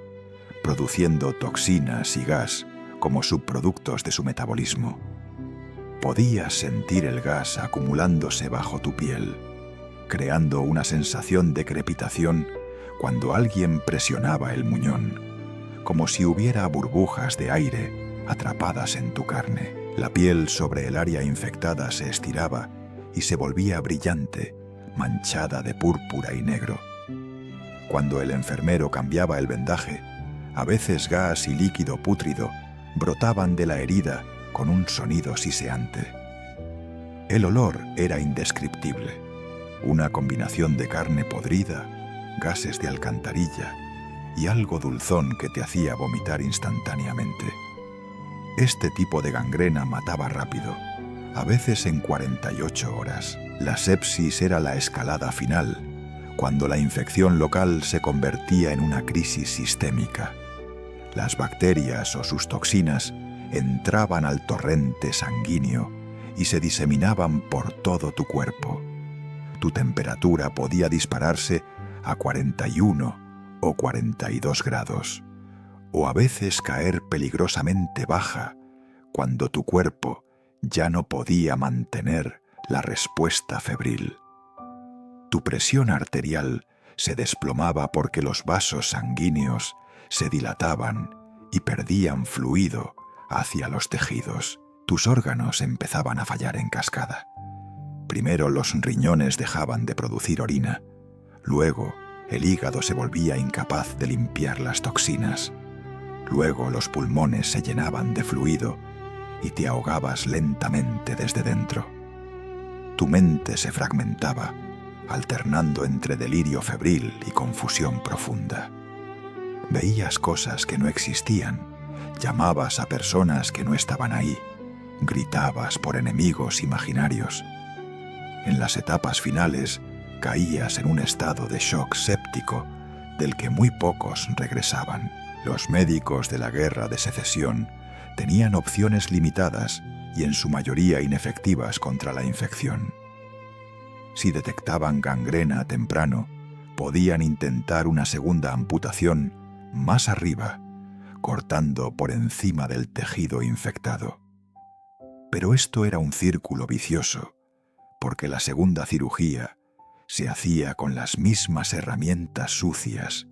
S1: produciendo toxinas y gas como subproductos de su metabolismo. Podías sentir el gas acumulándose bajo tu piel, creando una sensación de crepitación cuando alguien presionaba el muñón, como si hubiera burbujas de aire atrapadas en tu carne. La piel sobre el área infectada se estiraba y se volvía brillante, manchada de púrpura y negro. Cuando el enfermero cambiaba el vendaje, a veces gas y líquido pútrido brotaban de la herida con un sonido siseante. El olor era indescriptible, una combinación de carne podrida, gases de alcantarilla y algo dulzón que te hacía vomitar instantáneamente. Este tipo de gangrena mataba rápido, a veces en 48 horas. La sepsis era la escalada final, cuando la infección local se convertía en una crisis sistémica. Las bacterias o sus toxinas entraban al torrente sanguíneo y se diseminaban por todo tu cuerpo. Tu temperatura podía dispararse a 41 o 42 grados, o a veces caer peligrosamente baja cuando tu cuerpo ya no podía mantener la respuesta febril. Tu presión arterial se desplomaba porque los vasos sanguíneos se dilataban y perdían fluido hacia los tejidos. Tus órganos empezaban a fallar en cascada. Primero los riñones dejaban de producir orina, luego el hígado se volvía incapaz de limpiar las toxinas, luego los pulmones se llenaban de fluido y te ahogabas lentamente desde dentro. Tu mente se fragmentaba, alternando entre delirio febril y confusión profunda. Veías cosas que no existían, llamabas a personas que no estaban ahí, gritabas por enemigos imaginarios. En las etapas finales, caías en un estado de shock séptico del que muy pocos regresaban. Los médicos de la Guerra de Secesión tenían opciones limitadas y en su mayoría inefectivas contra la infección. Si detectaban gangrena temprano, podían intentar una segunda amputación más arriba, cortando por encima del tejido infectado. Pero esto era un círculo vicioso, porque la segunda cirugía se hacía con las mismas herramientas sucias,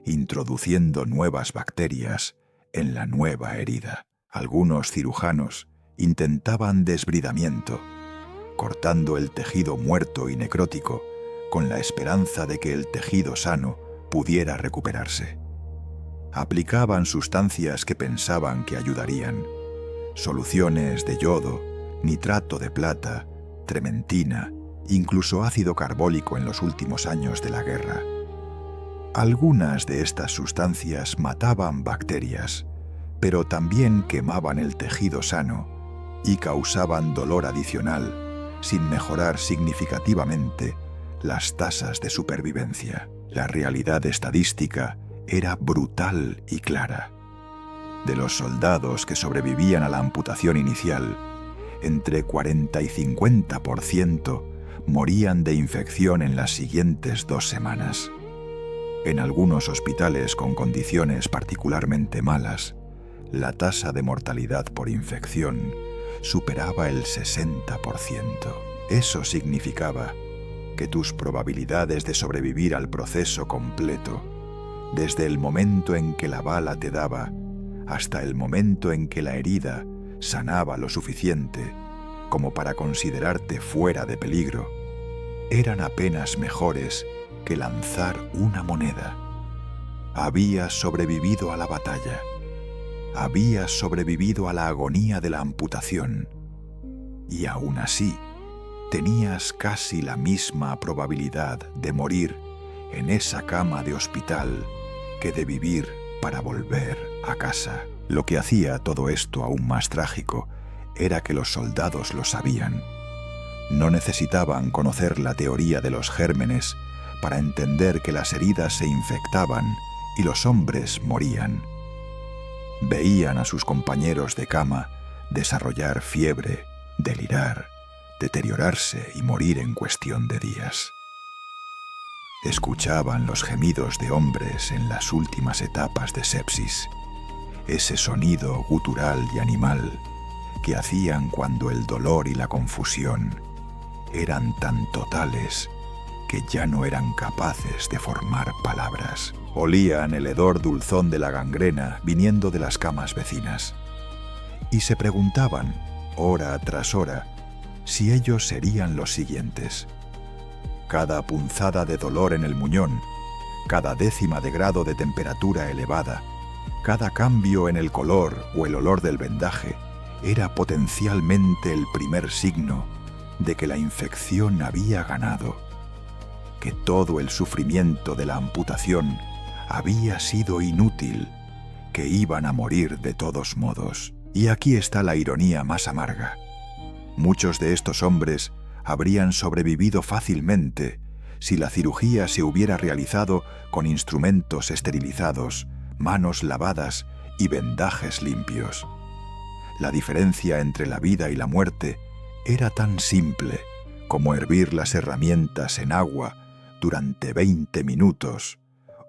S1: introduciendo nuevas bacterias en la nueva herida. Algunos cirujanos intentaban desbridamiento, cortando el tejido muerto y necrótico con la esperanza de que el tejido sano pudiera recuperarse. Aplicaban sustancias que pensaban que ayudarían, soluciones de yodo, nitrato de plata, trementina, incluso ácido carbólico en los últimos años de la guerra. Algunas de estas sustancias mataban bacterias, pero también quemaban el tejido sano y causaban dolor adicional, sin mejorar significativamente las tasas de supervivencia. La realidad estadística era brutal y clara. De los soldados que sobrevivían a la amputación inicial, entre 40 y 50% morían de infección en las siguientes 2 semanas. En algunos hospitales con condiciones particularmente malas, la tasa de mortalidad por infección superaba el 60%. Eso significaba que tus probabilidades de sobrevivir al proceso completo, desde el momento en que la bala te daba hasta el momento en que la herida sanaba lo suficiente como para considerarte fuera de peligro, eran apenas mejores que lanzar una moneda. Habías sobrevivido a la batalla. Habías sobrevivido a la agonía de la amputación. Y aún así, tenías casi la misma probabilidad de morir en esa cama de hospital que de vivir para volver a casa. Lo que hacía todo esto aún más trágico era que los soldados lo sabían. No necesitaban conocer la teoría de los gérmenes para entender que las heridas se infectaban y los hombres morían. Veían a sus compañeros de cama desarrollar fiebre, delirar, deteriorarse y morir en cuestión de días. Escuchaban los gemidos de hombres en las últimas etapas de sepsis, ese sonido gutural y animal que hacían cuando el dolor y la confusión eran tan totales que ya no eran capaces de formar palabras. Olían el hedor dulzón de la gangrena viniendo de las camas vecinas y se preguntaban, hora tras hora, si ellos serían los siguientes. Cada punzada de dolor en el muñón, cada décima de grado de temperatura elevada, cada cambio en el color o el olor del vendaje era potencialmente el primer signo de que la infección había ganado, que todo el sufrimiento de la amputación había sido inútil, que iban a morir de todos modos. Y aquí está la ironía más amarga. Muchos de estos hombres habrían sobrevivido fácilmente si la cirugía se hubiera realizado con instrumentos esterilizados, manos lavadas y vendajes limpios. La diferencia entre la vida y la muerte era tan simple como hervir las herramientas en agua durante 20 minutos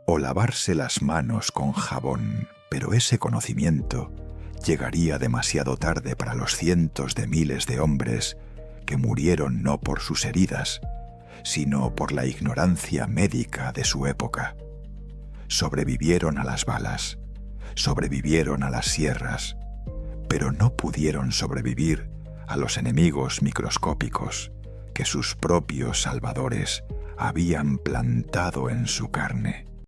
S1: o lavarse las manos con jabón. Pero ese conocimiento llegaría demasiado tarde para los cientos de miles de hombres que murieron no por sus heridas, sino por la ignorancia médica de su época. Sobrevivieron a las balas, sobrevivieron a las sierras, pero no pudieron sobrevivir a los enemigos microscópicos que sus propios salvadores habían plantado en su carne.